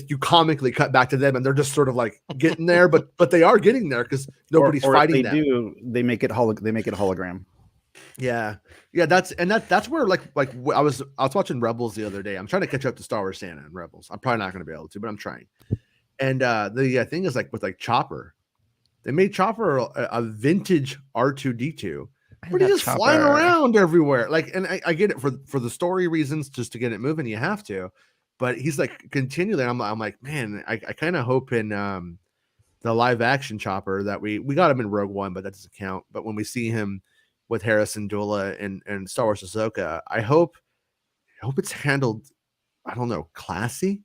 you comically cut back to them, and they're just sort of like getting there, but they are getting there because nobody's fighting them. They make it hologram. Yeah, that's where like I was watching Rebels the other day. I'm trying to catch up to Star Wars Santa and Rebels. I'm probably not going to be able to, but I'm trying. And the thing is, like, with like Chopper, they made Chopper a vintage R2D2, but he's just flying around everywhere. Like, and I get it for the story reasons, just to get it moving, you have to. But he's like continually. I'm like, man, I kind of hope in the live action Chopper that we got him in Rogue One, but that doesn't count. But when we see him with Harrison Dula and Star Wars Ahsoka, I hope it's handled, I don't know, classy.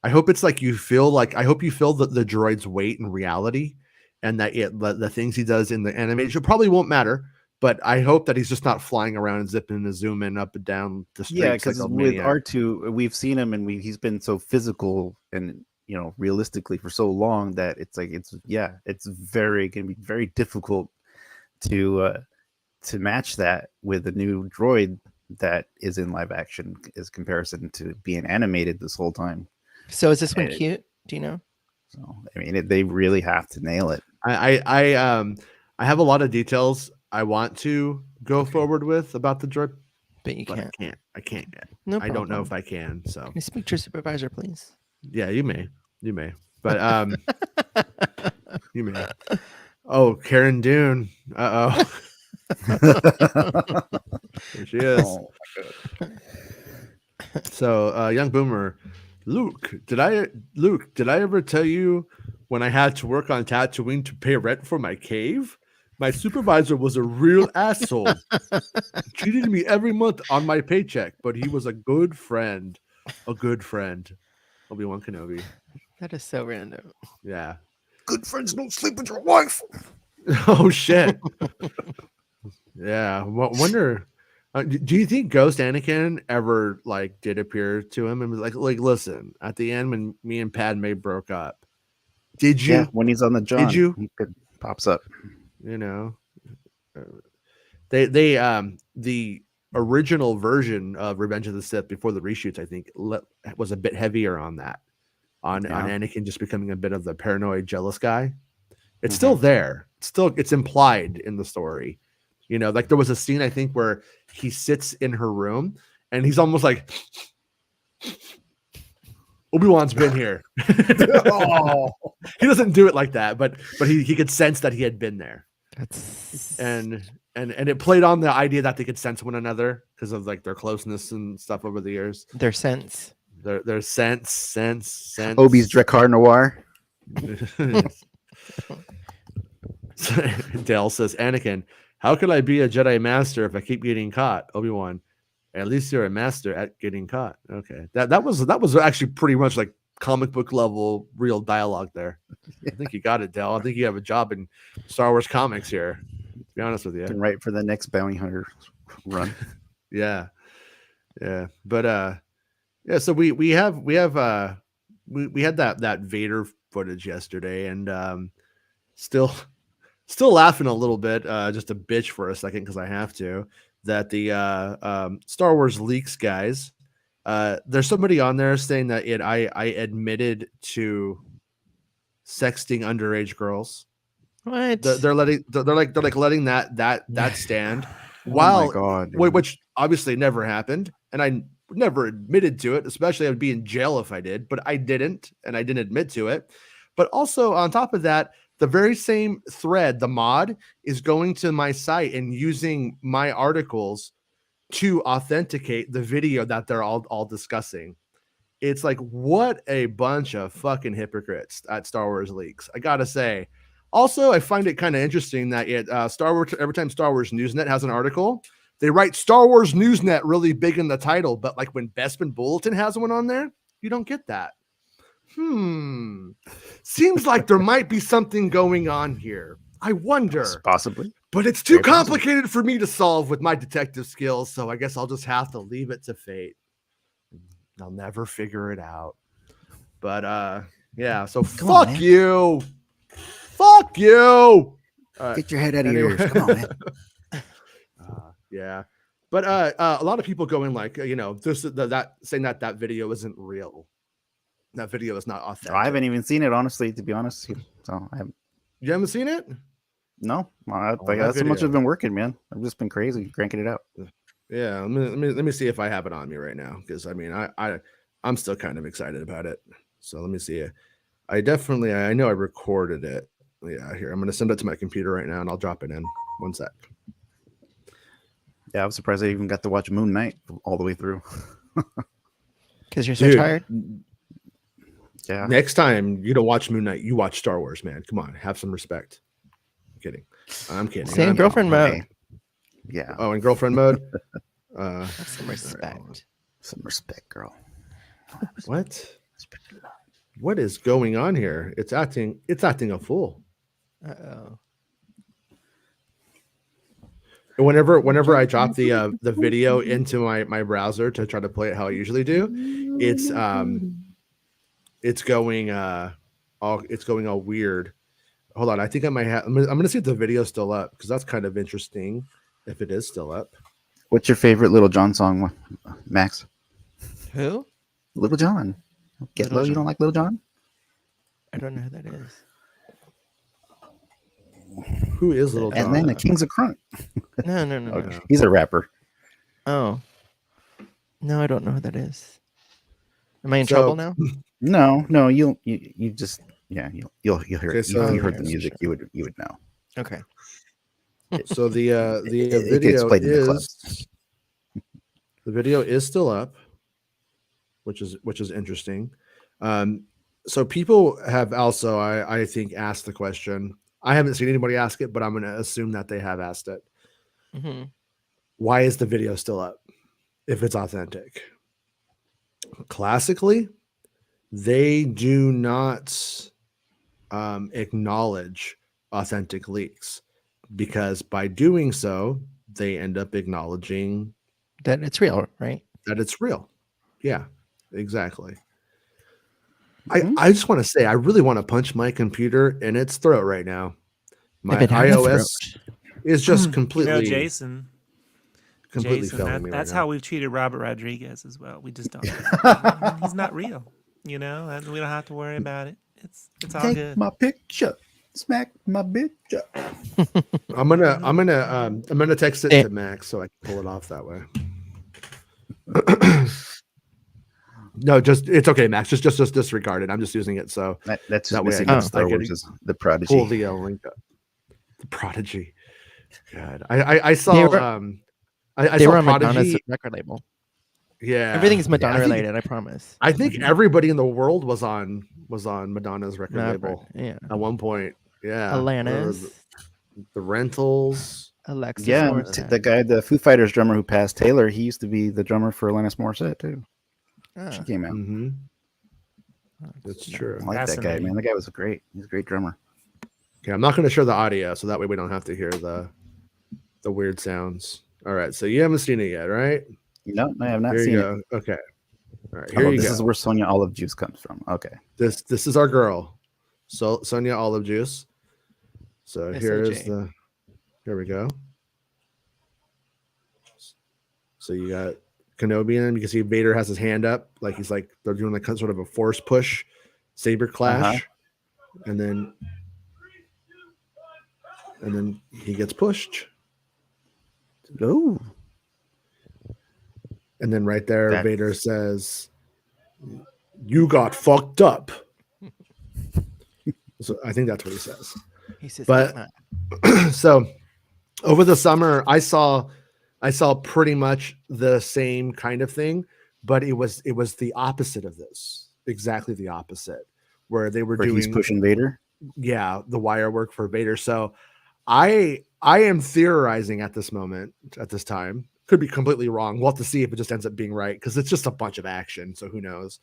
I hope it's like I hope you feel the droid's weight in reality, and that the things he does in the animation probably won't matter, but I hope that he's just not flying around and zipping and zooming up and down the streets. Yeah, because with R2, we've seen him, and he's been so physical and realistically for so long that it's like it's going to be very difficult to match that with a new droid that is in live action as comparison to being animated this whole time. So is this one cute? Do you know? So I mean, they really have to nail it. I have a lot of details I want to go forward with about the droid, but you can't. I can't yet. No problem. I don't know if I can. So can you speak to your supervisor, please? Yeah, you may, but you may. Oh, Karen Dune. There she is. Oh, so, young boomer, Luke, did I ever tell you when I had to work on Tatooine to pay rent for my cave? My supervisor was a real asshole. Cheated me every month on my paycheck, but he was a good friend. Obi-Wan Kenobi. That is so random. Yeah. Good friends don't sleep with your wife. Oh shit. Yeah. Wonder. Do you think Ghost Anakin ever like did appear to him and was like, listen, at the end when me and Padme broke up, did you? Yeah, when he's on the John, did you? It pops up. They the original version of Revenge of the Sith before the reshoots, I think, was a bit heavier on that, on Anakin just becoming a bit of the paranoid, jealous guy. It's still there. It's implied in the story. Like there was a scene, I think, where he sits in her room and he's almost like, Obi-Wan's been here. Oh. He doesn't do it like that, but he could sense that he had been there. And it played on the idea that they could sense one another because of like their closeness and stuff over the years. Their sense. Their sense. Obi's Drakkar Noir. Dale says, Anakin, how could I be a Jedi Master if I keep getting caught? Obi-Wan, at least you're a master at getting caught. Okay. That was actually pretty much like comic book level real dialogue there. I think you got it, Dale. I think you have a job in Star Wars comics here, to be honest with you. Can write for the next bounty hunter run. Yeah. But so we had that Vader footage yesterday, and still laughing a little bit, just a bitch for a second because I have to, that the Star Wars Leaks guys, there's somebody on there saying that I admitted to sexting underage girls. What? They're letting that stand. Oh my God, which obviously never happened, and I never admitted to it, especially I would be in jail if I did, but I didn't, and I didn't admit to it. But also on top of that, the very same thread, the mod, is going to my site and using my articles to authenticate the video that they're all discussing. It's like, what a bunch of fucking hypocrites at Star Wars Leaks, I gotta say. Also, I find it kind of interesting that Star Wars, every time Star Wars Newsnet has an article, they write Star Wars Newsnet really big in the title, but like when Bespin Bulletin has one on there, you don't get that. Seems like there might be something going on here. I wonder. Possibly. But it's too Very possible. complicated for me to solve with my detective skills, so I guess I'll just have to leave it to fate. I'll never figure it out. But yeah, so Come on, fuck man. you. Fuck you. Get your head out of anyway. your ears. Come on, man. Yeah. But a lot of people going like, this that saying that video isn't real. That video is not authentic. I haven't even seen it, honestly, to be honest. So I haven't. You haven't seen it? No, that that's how much video. I've been working, man. I've just been crazy cranking it out. Yeah, let me see if I have it on me right now, because I mean I'm still kind of excited about it. So let me see. I know I recorded it. Yeah, here I'm gonna send it to my computer right now, and I'll drop it in. One sec. Yeah, I was surprised I even got to watch Moon Knight all the way through. Because you're so Dude, tired. Yeah, Next time you don't watch Moon Knight, you watch Star Wars, man. Come on, have some respect. I'm kidding. I'm kidding. Stay in I'm girlfriend mode. okay. Yeah, Oh, in girlfriend mode. Have some respect. some respect, girl. What? What is going on here? It's acting a fool. Uh-oh. Whenever I drop the video into my browser to try to play it how I usually do, it's going all weird. Hold on, I think I might have. I'm gonna see if the video's still up, because that's kind of interesting if it is still up. What's your favorite Little John song, Max? Who? Little John. Get Little Low. You John. don't like Little John? I don't know who that is. Who is Little John? Atlanta Kings of Crunk. No. Okay. He's a rapper. Oh. No, I don't know who that is. Am I in So- trouble now? No, you just you'll hear Okay, it. so- If you heard the music, you would know. Okay. So the It gets video played in the club. the video is still up, which is interesting. So people have also, I think, asked the question. I haven't seen anybody ask it, but I'm going to assume that they have asked it. hmm Why is the video still up if it's authentic? Classically, they do not acknowledge authentic leaks, because by doing so, they end up acknowledging That it's real, right? that it's real. Yeah, exactly. Mhm. I just want to say, I really want to punch my computer in its throat right now. My I've been having a iOS is just completely, Jason, completely failing that, me that's right how now. we've treated Robert Rodriguez as well. We just don't. He's not real. We don't have to worry about it. It's all Take good. my picture, smack my bitch up. I'm gonna text it to Max so I can pull it off that way. No, it's okay, Max. Just disregard it. I'm just using it so That's That way I missing can- in Star I can Wars is the Prodigy. pull the link up. The Prodigy. God, I saw They were- I They saw were on Madonna's Prodigy. record label. Yeah, Everything's Madonna I think- related, I promise. I think everybody in the world was on Madonna's record label Yeah. at one point. Yeah, Alanis, the Rentals. Alexis Yeah, Morissette. the Foo Fighters drummer who passed, Taylor, he used to be the drummer for Alanis Morissette too. Ah, She came out. Mm-hmm. That's true. I like that guy, Fascinating. man. That guy was great. He's a great drummer. Okay, I'm not going to share the audio, so that way we don't have to hear the weird sounds. All right, so you haven't seen it yet, right? No, I have not Here seen you it. go. Okay. All right, here Oh, you this go. is where Sonia Olive Juice comes from. Okay. This is our girl, so Sonia Olive Juice. So SOJ. here we go. So you got Kenobi, and you can see Vader has his hand up, like he's like they're doing like sort of a force push, saber clash, and then he gets pushed, Oh, and then right there That's- Vader says, "You got fucked up." So I think that's what he says. he says, But- "Nah." So over the summer I saw pretty much the same kind of thing, but it was the opposite of this, exactly the opposite, where they were where doing he's pushing Vader. the wire work for Vader. So I am theorizing at this time, could be completely wrong. We'll have to see if it just ends up being right, because it's just a bunch of action, so who knows.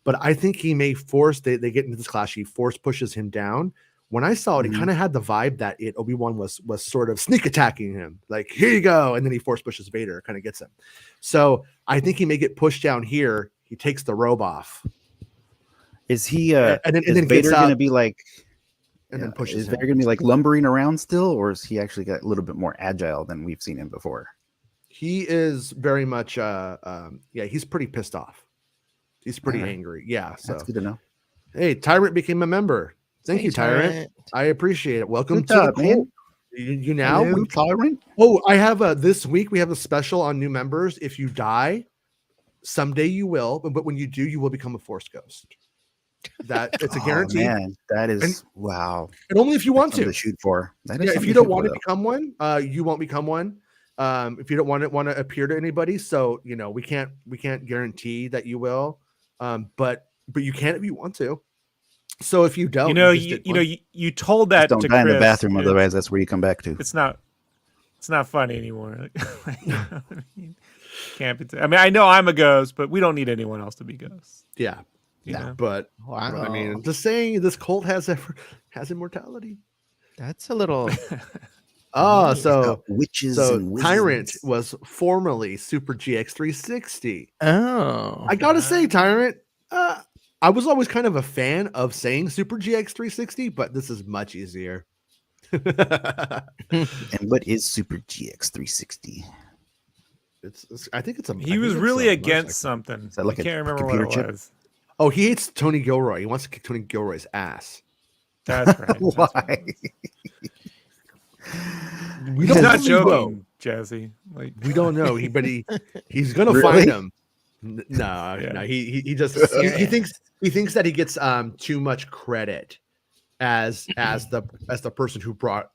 But I think he may force they get into this clash, he force pushes him down when I saw it, it kind of had the vibe that Obi-Wan was sort of sneak attacking him, like, here you go, and then he force pushes Vader, kind of gets him. So I think he may get pushed down here. He takes the robe off. Is he? And then is Vader going to be like? And then pushes Is him. Vader going to be like lumbering around still, or is he actually got a little bit more agile than we've seen him before? He is very much, he's pretty pissed off. He's pretty angry. Yeah, so that's good to know. Hey, Tyrant became a member. Thank you, Tyrant. I appreciate it. Welcome to the cult. You now, hello, Tyrant. Oh, I have this week we have a special on new members. If you die, someday you will, but when you do, you will become a Force ghost. That it's a guarantee. Man, that is wow. And only if you want to shoot for. That is if you don't want to become one, you won't become one. If you don't want to appear to anybody, so we can't guarantee that you will. But you can if you want to. So if you don't, you told that don't to die Chris, in the bathroom, otherwise that's where you come back to. It's not funny anymore. Can't be. I mean, I know I'm a ghost, but we don't need anyone else to be ghosts. Yeah. Yeah, but I mean, I'm just saying this cult has immortality. That's a little. So witches. So Tyrant was formerly Super GX 360. Oh, I gotta say, Tyrant. I was always kind of a fan of saying Super GX 360, but this is much easier. And what is Super GX 360? I think it's a. He was really against something. Is that like I can't remember what it was. Oh, he hates Tony Gilroy. He wants to kick Tony Gilroy's ass. That's right. Why? He's not joking, Jesse. Like we don't know. He's gonna find him. No. He just he thinks that he gets too much credit as the person who brought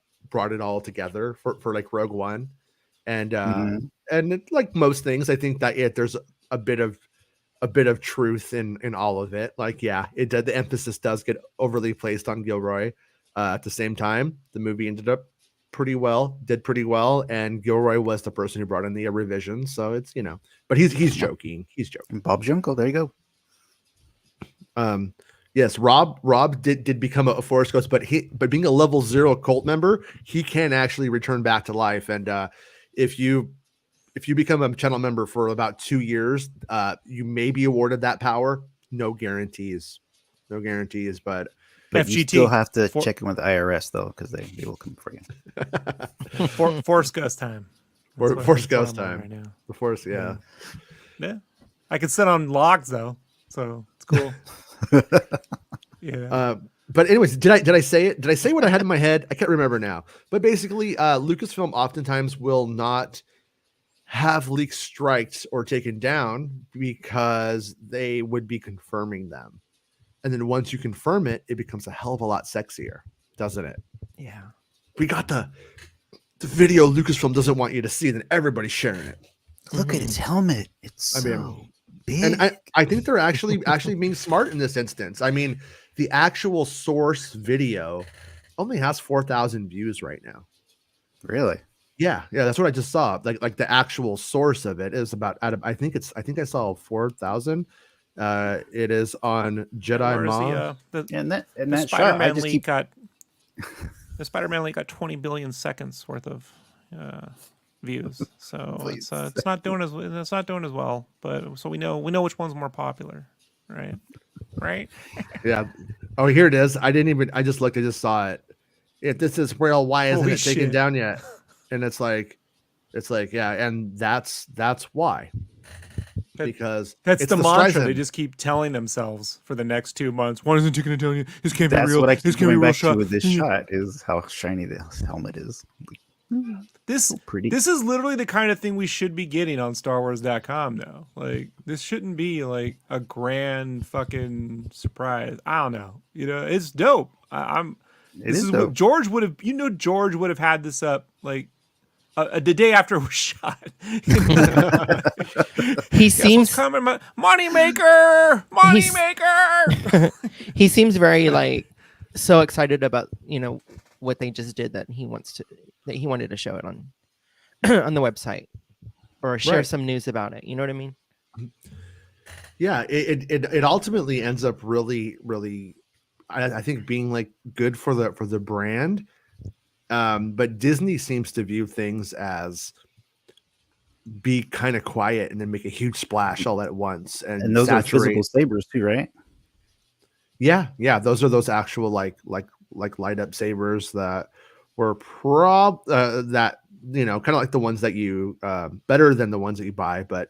it all together for like Rogue One, and like most things, I think that there's a bit of truth in all of it. Like, the emphasis does get overly placed on Gilroy. At the same time, the movie did pretty well, and Gilroy was the person who brought in the revision. So it's but he's joking. He's joking. Bob's your uncle. There you go. Yes, Rob did become a Force ghost, but being a level 0 cult member, he can actually return back to life. And if you become a channel member for about 2 years, you may be awarded that power. No guarantees, but you still have to check in with the IRS though, because they will come for you. Force ghost time. Force ghost time. Right now. The Force, yeah. I can sit on logs though, so it's cool. Yeah. But anyways, did I say it? Did I say what I had in my head? I can't remember now. But basically, Lucasfilm oftentimes will not have leaks striked or taken down because they would be confirming them. And then once you confirm it, it becomes a hell of a lot sexier, doesn't it? Yeah. We got the video Lucasfilm doesn't want you to see, then everybody's sharing it. Look at its helmet. It's big. And I think they're actually being smart in this instance. I mean, the actual source video only has 4,000 views right now. Really? Yeah, that's what I just saw. Like the actual source of it is about I think I saw 4,000. It is on Jedi Mom. The Spider-Man leak got the Spider-Man leak got 20 billion seconds worth of views. So it's not doing as well. But so we know which one's more popular, right? Right? Yeah. Oh, here it is. I just looked. I just saw it. If this is real, why isn't it taken down yet? And it's like, yeah, and that's why. Because that's the mantra they just keep telling themselves for the next 2 months. Why isn't it going to tell you this can't be real? That's what I keep going back to with this shot is how shiny the helmet is. This is literally the kind of thing we should be getting on StarWars.com now. Like, this shouldn't be like a grand fucking surprise. I don't know. It's dope. This is what George would have. George would have had this up like the day after it was shot. He seems coming, money maker. He seems very so excited about what they just did that he wanted to show it on on the website or share some news about it. You know what I mean? Yeah, it ultimately ends up really, really. I think being like good for the brand. But Disney seems to view things as be kind of quiet and then make a huge splash all at once and And those are physical saturate. sabers too, right? Yeah, those are those actual like light up sabers that were that kind of like the ones that you better than the ones that you buy, but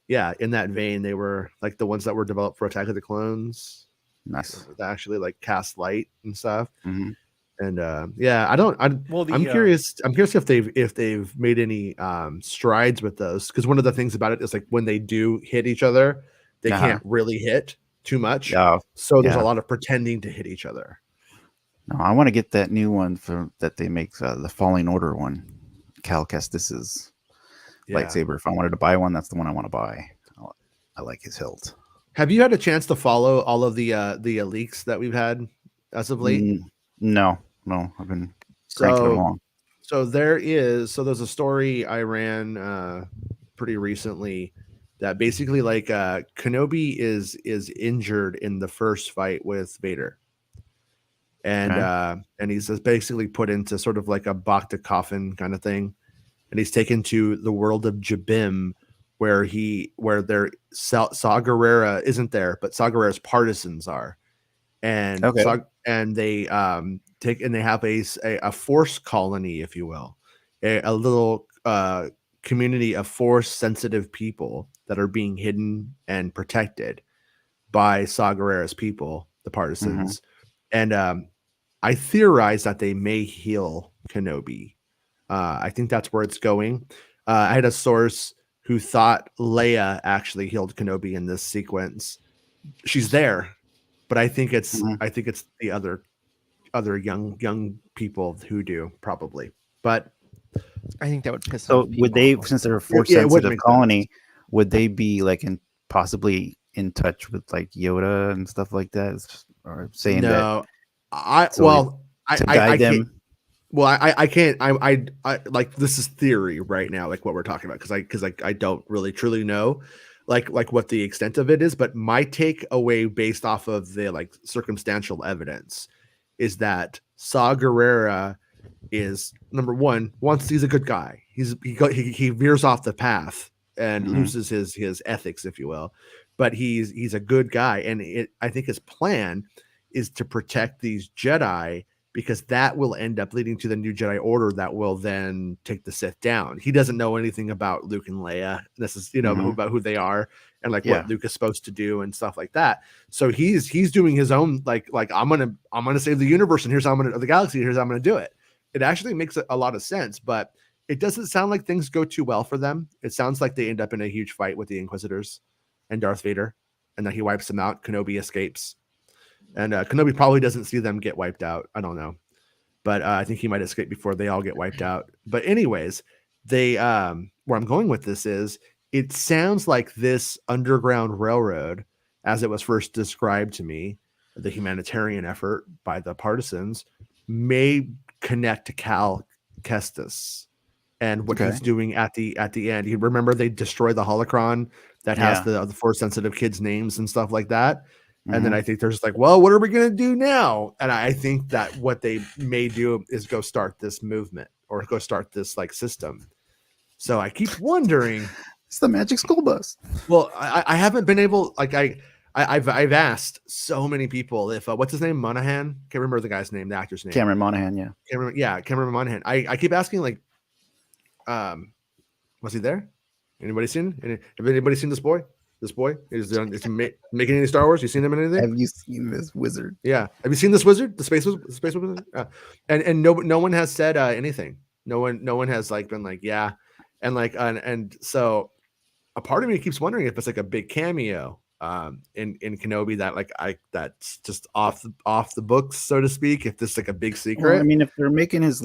yeah, in that vein, they were like the ones that were developed for Attack of the Clones Nice. that actually like cast light and stuff. Mm-hmm. And yeah, I'm curious. I'm curious if they've made any strides with those, because one of the things about it is like when they do hit each other, they can't really hit too much. Yeah. So there's a lot of pretending to hit each other. No, I want to get that new one that they make, the Falling Order one. Cal Kestis's lightsaber. If I wanted to buy one, that's the one I want to buy. I like his hilt. Have you had a chance to follow all of the leaks that we've had as of late? No. I've been cranking along. So there's a story I ran pretty recently that basically like Kenobi is injured in the first fight with Vader. And he's just basically put into sort of like a Bacta coffin kind of thing. And he's taken to the world of Jabim, where Saw Gerrera isn't there, but Saw Gerrera's partisans are. And they they have a force colony, if you will, a little community of force sensitive people that are being hidden and protected by Saw Gerrera's people, the partisans. Mm-hmm. And I theorize that they may heal Kenobi. I think that's where it's going. I had a source who thought Leia actually healed Kenobi in this sequence. She's there, but I think it's the other young people who do, probably. But I think that would piss so off people. Would they, since they're a force sensitive colony, would they be like possibly in touch with like Yoda and stuff like that, or saying that? I can't. Well, I can't. I like, this is theory right now, like what we're talking about, because I don't really truly know like what the extent of it is. But my takeaway based off of the like circumstantial evidence is that Saw Gerrera is, number one, he's a good guy. He veers off the path and loses his ethics, if you will. But he's a good guy, and I think his plan is to protect these Jedi, because that will end up leading to the new Jedi Order that will then take the Sith down. He doesn't know anything about Luke and Leia. This is, about who they are and like what Luke is supposed to do and stuff like that. So he's doing his own like I'm gonna save the universe, and here's how the galaxy. Here's how I'm gonna do it. It actually makes a lot of sense, but it doesn't sound like things go too well for them. It sounds like they end up in a huge fight with the Inquisitors and Darth Vader, and then he wipes them out. Kenobi escapes. And Kenobi probably doesn't see them get wiped out. I don't know. But I think he might escape before they all get wiped out. But anyways, where I'm going with this is, it sounds like this Underground Railroad, as it was first described to me, the humanitarian effort by the partisans, may connect to Cal Kestis and what he's doing at the end. You remember they destroy the holocron that has the force sensitive kids' names and stuff like that. And then I think there's like, well, what are we going to do now? And I think that what they may do is go start this movement or go start this like system. So I keep wondering. It's the magic school bus. Well, I haven't been able, like I've asked so many people if what's his name? Monahan? Can't remember the guy's name, the actor's name. Cameron Monaghan, yeah. Cameron Monaghan. I keep asking, like, was he there? Anybody seen? Have anybody seen this boy? This boy is making any Star Wars. You seen him in anything? Have you seen this wizard? Yeah. Have you seen this wizard? The space wizard? And no one has said anything. No one has like been like, yeah. And like and so a part of me keeps wondering if it's like a big cameo in Kenobi that's just off the books, so to speak. If this is like a big secret. Well, I mean, if they're making his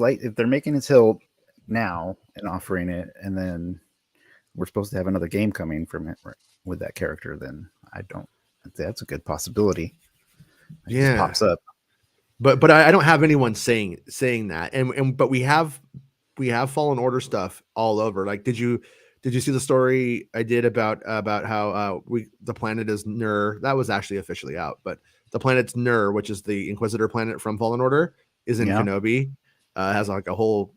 hilt now and offering it, and then we're supposed to have another game coming from it with that character, then that's a good possibility. It just pops up. But I don't have anyone saying that. And but we have Fallen Order stuff all over. Like, did you Did you see the story I did about how the planet is Nur? That was actually officially out, but the planet's Nur, which is the Inquisitor planet from Fallen Order, is in Yeah. Kenobi. Has like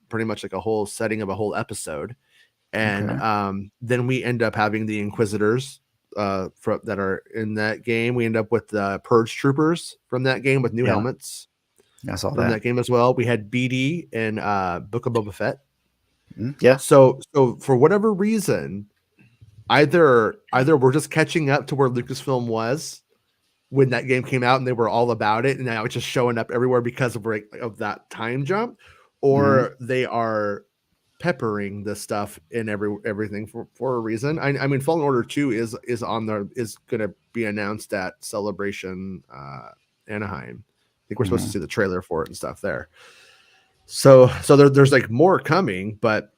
pretty much like a whole setting of a whole episode, and Okay. then we end up having the Inquisitors that are in that game. We end up with the Purge Troopers from that game with new Yeah. helmets I saw from that. that game as well. We had BD in Book of Boba Fett. Yeah. So for whatever reason, either we're just catching up to where Lucasfilm was when that game came out and they were all about it, and now it's just showing up everywhere because of that time jump, or they are peppering the stuff in everything for a reason. I mean, Fallen Order 2 is going to be announced at Celebration Anaheim. I think we're supposed to see the trailer for it and stuff there. So there's like more coming, but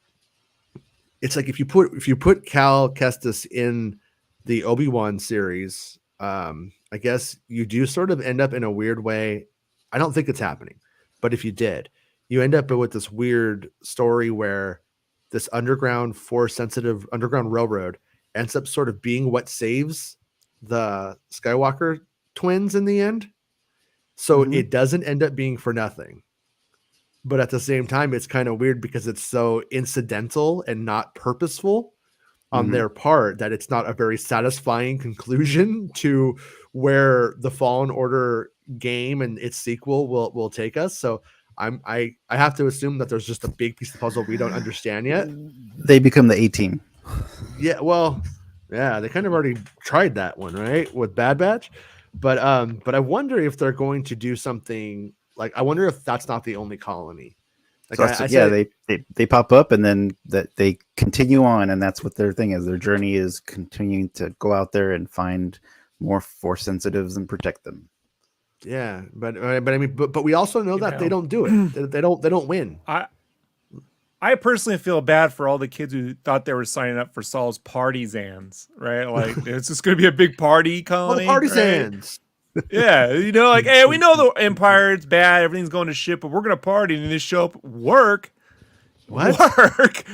it's like if you put Cal Kestis in the Obi-Wan series, I guess you do sort of end up in a weird way. I don't think it's happening, but if you did, you end up with this weird story where this underground force-sensitive underground railroad ends up sort of being what saves the Skywalker twins in the end. So it doesn't end up being for nothing. But at the same time, it's kind of weird because it's so incidental and not purposeful on their part that it's not a very satisfying conclusion to where the Fallen Order game and its sequel will take us. So I have to assume that there's just a big piece of the puzzle we don't understand yet. They become the A-Team. Yeah, well, yeah, they kind of already tried that one, right, with Bad Batch. But I wonder if they're going to do something like, I wonder if that's not the only colony. Like So they pop up and then that they continue on, and that's what their thing is. Their journey is continuing to go out there and find more force sensitives and protect them. Yeah, but I mean, but we also know that they don't do it. They don't win. I personally feel bad for all the kids who thought they were signing up for Saul's Partisans, right? Like it's just going to be a big party colony. Partisans. Right? Yeah, like, hey, we know the Empire, it's bad, everything's going to shit, but we're going to party, and then they show up, work. What? Work.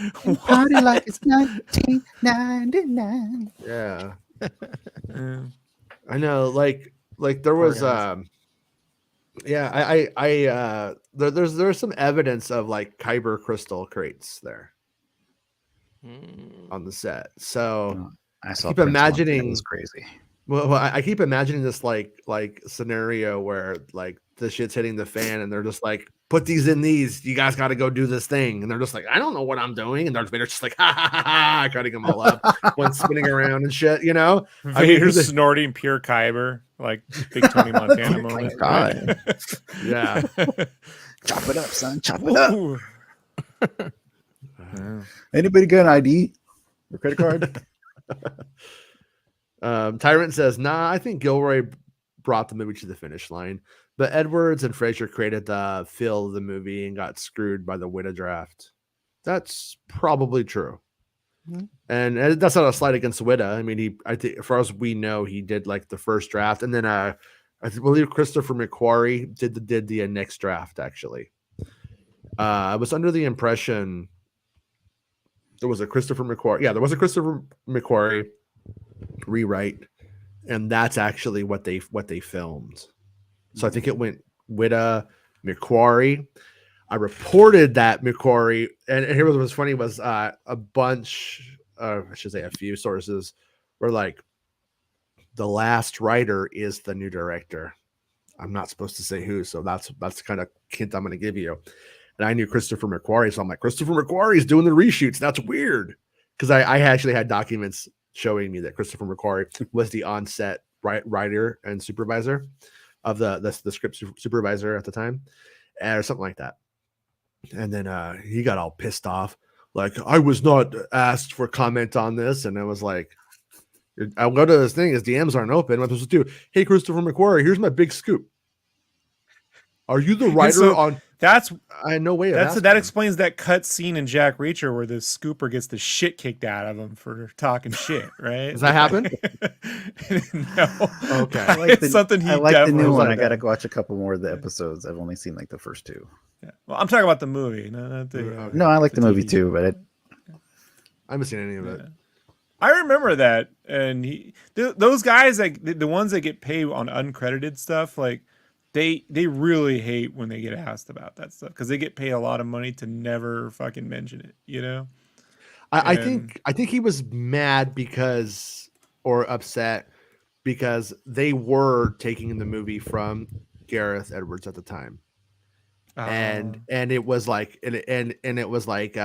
Party like it's 1999. Yeah. I know, like there was there's some evidence of like kyber crystal crates there on the set. So I saw keep Prince imagining, it was crazy. Well, I keep imagining this like scenario where like the shit's hitting the fan and they're just like, put these in these, you guys got to go do this thing, and they're just like, I don't know what I'm doing, and Darth Vader's just like, ha ha ha ha, cutting them all up, one spinning around and shit, Vader's snorting pure kyber like big Tony Montana moment. God. Yeah. Chop it up, son. Chop it up. Ooh. Anybody got an ID or credit card? Tyrant says, nah, I think Gilroy brought the movie to the finish line, but Edwards and Fraser created the feel of the movie and got screwed by the Witta draft. That's probably true. And that's not a slight against Witta. I mean, I think, as far as we know, he did like the first draft, and then I believe Christopher McQuarrie did the next draft. Actually, I was under the impression there was a Christopher McQuarrie. Yeah, there was a Christopher McQuarrie rewrite, and that's actually what they filmed. So I think it went Witta, McQuarrie. I reported that McQuarrie, and here was what's funny was a bunch, I should say a few sources were like, the last writer is the new director. I'm not supposed to say who, so that's the kind of hint I'm going to give you. And I knew Christopher McQuarrie, so I'm like, Christopher McQuarrie is doing the reshoots. That's weird, because I actually had documents showing me that Christopher McQuarrie was the on-set writer and supervisor of the script supervisor at the time, or something like that. And then he got all pissed off, like, I was not asked for comment on this. And I was like, I'll go to this thing, his DMs aren't open. What am I supposed to do? Hey, Christopher McQuarrie, here's my big scoop. Are you the writer on? That's I had no way of that asking. explains that cut scene in Jack Reacher where the scooper gets the shit kicked out of him for talking shit, right? Does that happen? No. Okay. It's something he I like the new definitely one. like I gotta watch a couple more of the episodes. I've only seen like the first two. Yeah. Well, I'm talking about the movie, not the. No, I like the movie TV. too, but I haven't seen any of it. Yeah. I remember that, and those guys, like the ones that get paid on uncredited stuff, like they really hate when they get asked about that stuff because they get paid a lot of money to never fucking mention it, you know. I think he was mad because, or upset because they were taking the movie from Gareth Edwards at the time, and it was like, and it was like,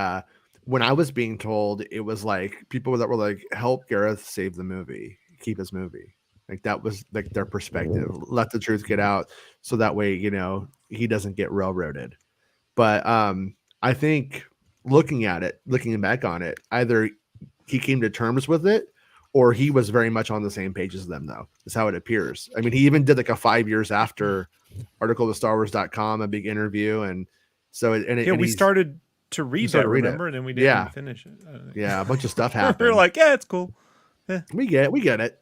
when I was being told, it was like people that were like, help Gareth save the movie, keep his movie. Like that was like their perspective. Let the truth get out, so that way, you know, he doesn't get railroaded. But I think looking back on it, either he came to terms with it, or he was very much on the same page as them, though. Is how it appears. I mean, he even did like a 5 years after article with StarWars.com, a big interview, and so we started to read that, remember, and then we didn't finish it. Yeah, a bunch of stuff happened. We were like, yeah, it's cool. Yeah. We get it.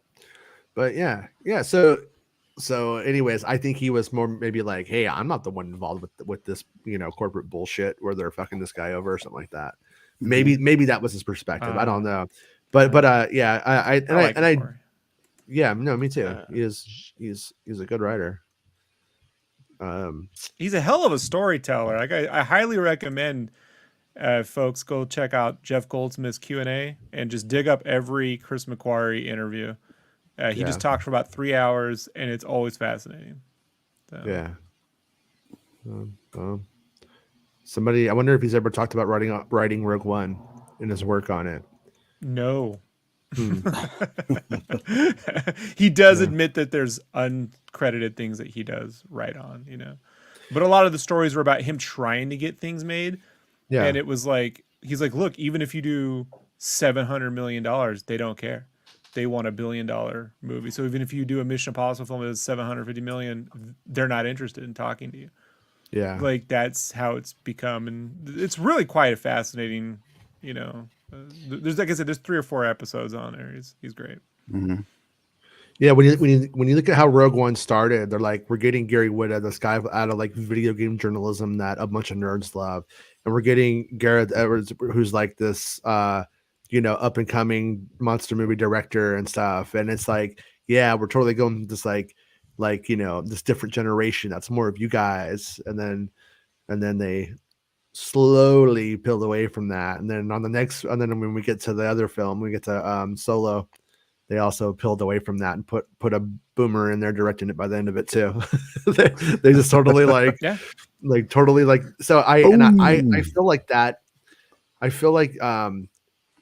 But yeah. So anyways, I think he was more maybe like, hey, I'm not the one involved with this, you know, corporate bullshit where they're fucking this guy over or something like that. Maybe that was his perspective. I don't know. But yeah, me too. He's a good writer. He's a hell of a storyteller. Like I highly recommend folks go check out Jeff Goldsmith's Q&A and just dig up every Chris McQuarrie interview. He just talked for about 3 hours, and it's always fascinating. So. Yeah. Somebody, I wonder if he's ever talked about writing Rogue One and his work on it. No. He does admit that there's uncredited things that he does write on, you know. But a lot of the stories were about him trying to get things made. Yeah. And it was like, he's like, look, even if you do $700 million, they don't care. They want $1 billion movie. So even if you do a Mission Impossible film that's $750 million, they're not interested in talking to you. Yeah. Like that's how it's become. And it's really quite a fascinating, you know, there's, like I said, there's 3 or 4 episodes on there. He's great. Mm-hmm. Yeah. When you look at how Rogue One started, they're like, we're getting Gary Whitta, this guy out of like video game journalism that a bunch of nerds love. And we're getting Gareth Edwards, who's like this, you know, up and coming monster movie director and stuff. And it's like, yeah, we're totally going this like, you know, this different generation. That's more of you guys. And then they slowly peeled away from that. And then when we get to the other film, we get to Solo, they also peeled away from that and put a boomer in there directing it by the end of it too. they just totally like, so I feel like that. I feel like,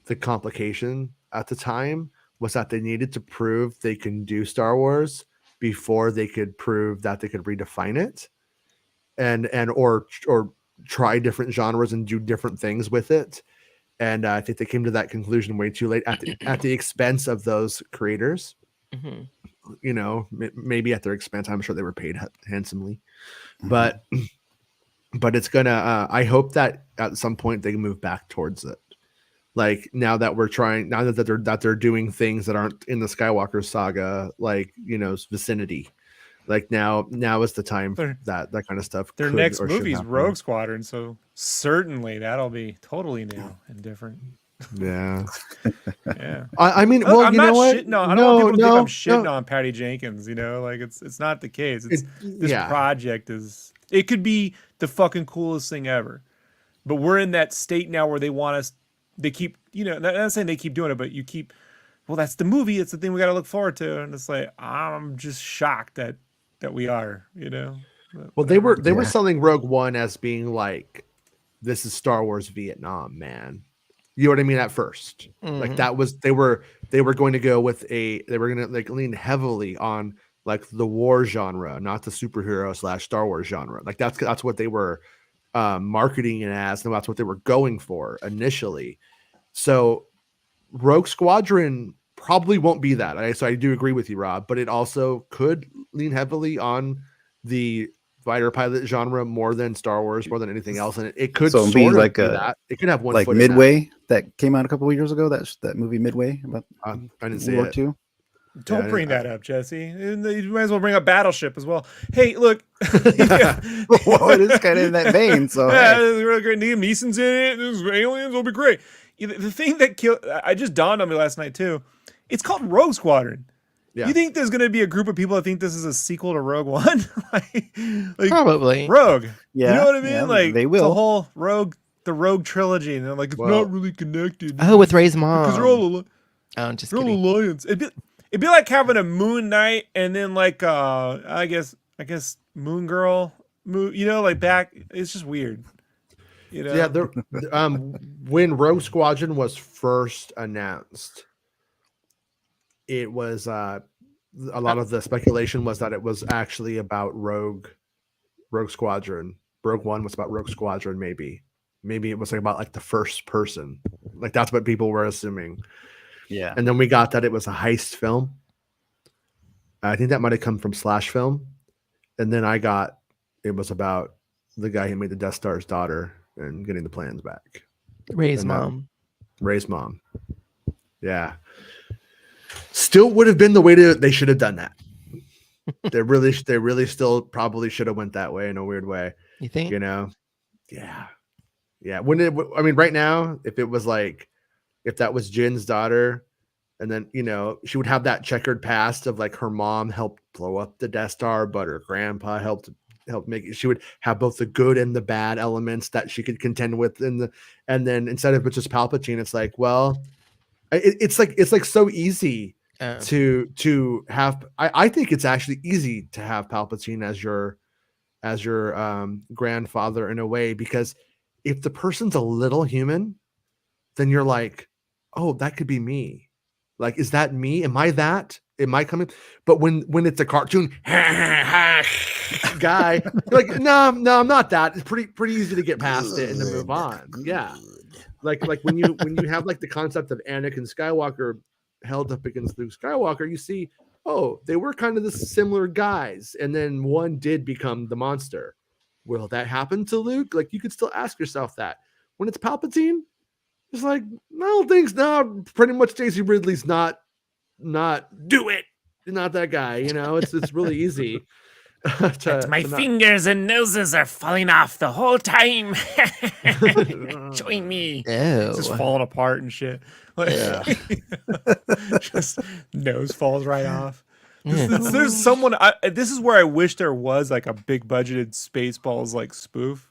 the complication at the time was that they needed to prove they can do Star Wars before they could prove that they could redefine it or try different genres and do different things with it. And I think they came to that conclusion way too late at the expense of those creators. Mm-hmm. You know, maybe at their expense. I'm sure they were paid handsomely, but it's gonna, I hope that at some point they move back towards it. Like now that they're doing things that aren't in the Skywalker saga, like, you know, vicinity. Like now is the time for that kind of stuff. Their next movie is Rogue Squadron, so certainly that'll be totally new and different. Yeah. Yeah. I mean, well, I'm you know what? I don't want people to think I'm shitting on Patty Jenkins, you know, like it's not the case. This project it could be the fucking coolest thing ever. But we're in that state now where they want us. They keep, you know, not saying they keep doing it, but you keep, well, that's the movie. It's the thing we got to look forward to. And it's like, I'm just shocked that we are, you know. Well, they were selling Rogue One as being like, this is Star Wars Vietnam, man. You know what I mean? At first, like that was, they were going to go with they were going to like lean heavily on like the war genre, not the superhero / Star Wars genre. Like that's what they were marketing it as, and that's what they were going for initially. So Rogue Squadron probably won't be that. So I do agree with you, Rob, but it also could lean heavily on the fighter pilot genre more than Star Wars, more than anything else, and it could so be like that. It could have one like foot Midway that came out a couple of years ago. That movie Midway about I didn't see War it. II. Don't bring that up, Jesse. You might as well bring up Battleship as well. Hey, look. Well, it is kind of in that vein. So yeah, it's really great. Liam Neeson's in it. There's aliens. It'll be great. the thing that killed. I just dawned on me last night too. It's called Rogue Squadron. Yeah. You think there's going to be a group of people that think this is a sequel to Rogue One? like Probably. Rogue. Yeah, You know what I mean? yeah, like they it's will. a whole the Rogue trilogy, and they're like, it's Well- not really connected. Oh, with Ray's because they're all mom. Oh, just they're all kidding. alliance. It'd be like having a Moon Knight and then like I guess Moon Girl. You know, like back. It's just weird. You know. Yeah, when Rogue Squadron was first announced, it was a lot of the speculation was that it was actually about Rogue Squadron. Rogue One was about Rogue Squadron, maybe it was like about like the first person, like that's what people were assuming. Yeah. And then we got that it was a heist film. I think that might have come from Slash Film, and then I got it was about the guy who made the Death Star's daughter and getting the plans back. Ray's And that- mom. Ray's mom. Yeah. Still would have been the way they should have done that. they really still probably should have went that way in a weird way. You think? You know? Yeah. Yeah. I mean, right now, if it was like, if that was Jin's daughter, and then, you know, she would have that checkered past of like her mom helped blow up the Death Star, but her grandpa helped make it. She would have both the good and the bad elements that she could contend with and then instead of just Palpatine, it's like, well, it's like so easy to have. I think it's actually easy to have Palpatine as your grandfather in a way, because if the person's a little human, then you're like, oh, that could be me. Like, is that me? Am I that? Am I coming? But when it's a cartoon guy, you're like, no, I'm not that. It's pretty easy to get past it and to move on. Yeah. Like when you have like the concept of Anakin Skywalker held up against Luke Skywalker, you see, oh, they were kind of the similar guys, and then one did become the monster. Will that happen to Luke? Like, you could still ask yourself that. When it's Palpatine, it's like, no, things no, pretty much Daisy Ridley's not do it. Not that guy, you know. It's really easy. My fingers and noses are falling off the whole time. Join me. Oh. Just falling apart and shit. Like, Yeah. just nose falls right off. Yeah. There's someone. This is where I wish there was like a big budgeted Spaceballs like spoof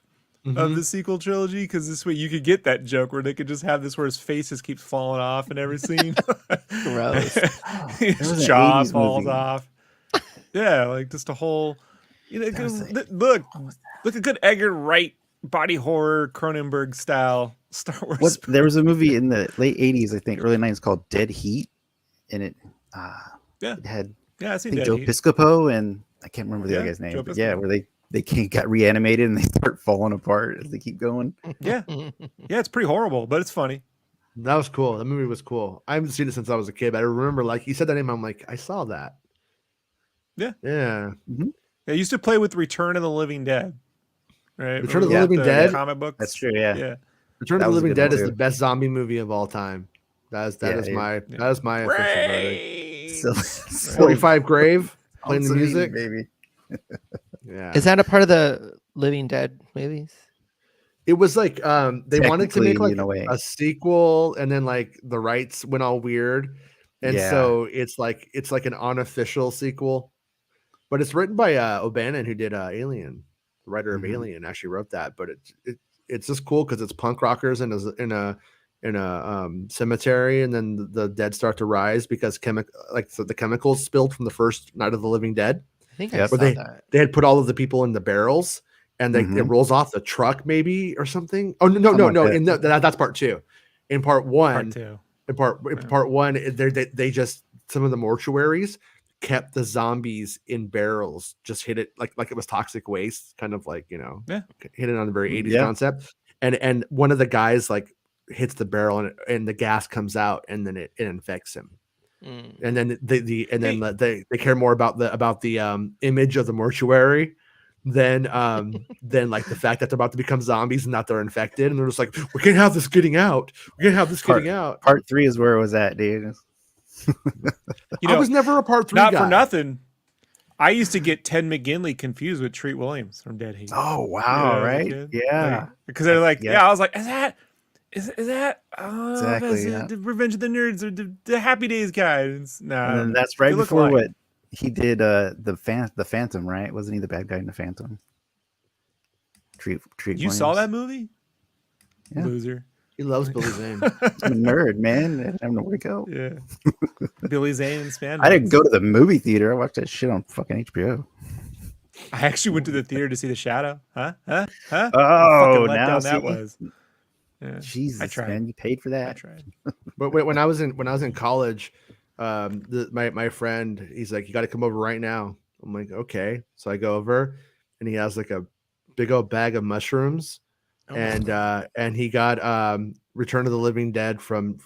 of the sequel trilogy, because this way you could get that joke where they could just have this where his face just keeps falling off in every scene. Gross. His was an jaw 80s falls movie. off. Yeah, like just a whole. You know, That was look a good Edgar Wright body horror Cronenberg style Star Wars. There was a movie in the late 80s, I think, early 90s called Dead Heat, and it had Yeah, I I seen think that. Joe Piscopo and I can't remember the Yeah, other guy's name. Joe But yeah, Piscopo. where they got reanimated and they start falling apart as they keep going. Yeah, it's pretty horrible, but it's funny. That was cool. That movie was cool. I haven't seen it since I was a kid, but I remember like he said that name. I'm like, I saw that. Yeah. Yeah. I used to play with Return of the Living Dead. Right? Return of the Remember Living Dead? comic books. That's true. Yeah. Yeah. Return That of the was a Living good Dead one, is too. the best zombie movie of all time. That is my official verdict. So, 45 Grave playing the music. baby. Yeah. Is that a part of the Living Dead movies? It was like they wanted to make Technically, like in a way. a sequel, and then like the rights went all weird, and Yeah. so it's like an unofficial sequel, but it's written by O'Bannon, who did Alien. The writer of Mhm. Alien actually wrote that, but it's just cool because it's punk rockers in a cemetery, and then the dead start to rise because the chemicals spilled from the first Night of the Living Dead. I think Yep. I saw Where that. They had put all of the people in the barrels, and it Mhm. rolls off the truck maybe or something. Oh no! Something like that. That's part two. In part one, Part two. in part one, they just some of the mortuaries kept the zombies in barrels, just hit it like it was toxic waste, kind of like, you know, Yeah. hit it on a very 80s Yeah. concept. And one of the guys like hits the barrel and the gas comes out, and then it infects him. Mm. And then they care more about the image of the mortuary than like the fact that they're about to become zombies and that they're infected, and they're just like, we can't have this getting out. We can't have this getting out. Part 3 is where it was at, dude. You I know, was never a part 3 not guy. for nothing. I used to get Ted McGinley confused with Treat Williams from Dead Heat. Oh wow! Yeah, Right? kid. Yeah. Because they're like, Yeah. yeah, I was like, is that Is that Exactly, that's yeah. the Revenge of the Nerds or the Happy Days guy? Nah, And then that's right they look before alike. what he did. The Phantom, right? Wasn't he the bad guy in the Phantom? Treat You saw Williams. that movie? Yeah. Loser. He loves Billy Zane. I'm a nerd, man. I don't know where to go. Yeah. Billy Zane and spandex. I didn't go to the movie theater. I watched that shit on fucking HBO. I actually went to the theater to see The Shadow. Huh? Oh, Fucking now letdown that see? was. Yeah. I Jesus, tried. man, you paid for I that. tried. But when I was in college, my friend, he's like, "You got to come over right now." I'm like, "Okay." So I go over, and he has like a big old bag of mushrooms, Oh, and he got Return of the Living Dead from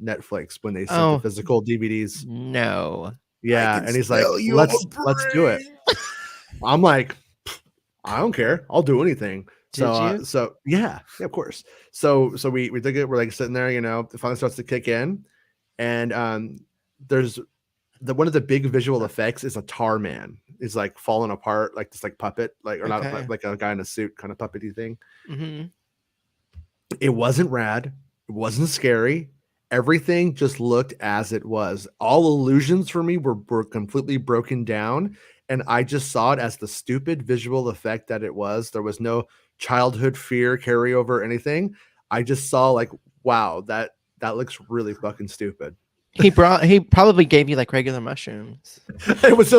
Netflix when they sent Oh. the physical DVDs. no. Yeah, and he's like, let's do it. I'm like, I don't care. I'll do anything. Did you? So yeah, of course. So we think it. We're like sitting there, it finally starts to kick in, and there's one of the big visual effects is a tar man is like falling apart, like this like puppet, like or not Okay. like a guy in a suit kind of puppety thing. Mm-hmm. It wasn't rad. It wasn't scary. Everything just looked as it was. All illusions for me were completely broken down. And I just saw it as the stupid visual effect that it was. There was no childhood fear carryover or anything. I just saw like, wow, that looks really fucking stupid. He probably gave you like regular mushrooms. It was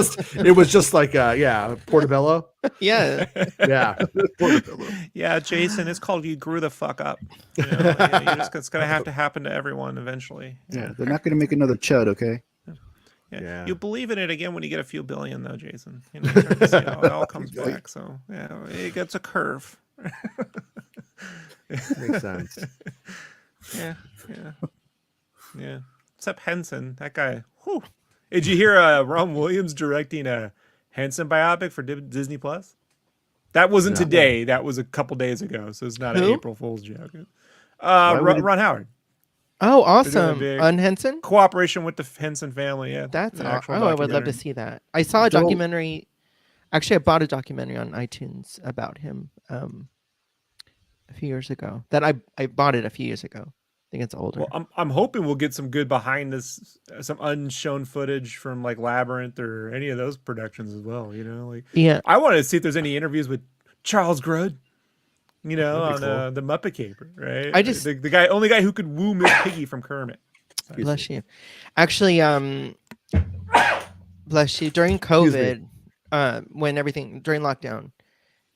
just like portobello. Yeah. Yeah. Portobello. Yeah, Jason, it's called you grew the fuck up. It's gonna have to happen to everyone eventually. Yeah, they're not going to make another chud, okay? Yeah. You believe in it again when you get a few billion, though, Jason. Start to see how it all comes back. So yeah, it gets a curve. Makes sense. Yeah. Except Henson, that guy. Whew. Did you hear Ron Williams directing a Henson biopic for Disney Plus? That wasn't today. That was a couple days ago. So it's not an Who? April Fool's joke. would it- Ron Howard. Oh, They're doing a awesome. big On Henson? cooperation with the Henson family. Yeah, That's an awesome. actual Oh, I would love to documentary. see that. I saw a Don't- documentary. Actually, I bought a documentary on iTunes about him a few years ago. That I bought it a few years ago. I think it's older. Well, I'm hoping we'll get some good behind this, some unshown footage from like Labyrinth or any of those productions as well. Like yeah. I wanted to see if there's any interviews with Charles Grud, on cool. the Muppet Caper, right? I just- the only guy who could woo Miss Piggy from Kermit. Bless you. Actually, bless you. During COVID, when everything during lockdown,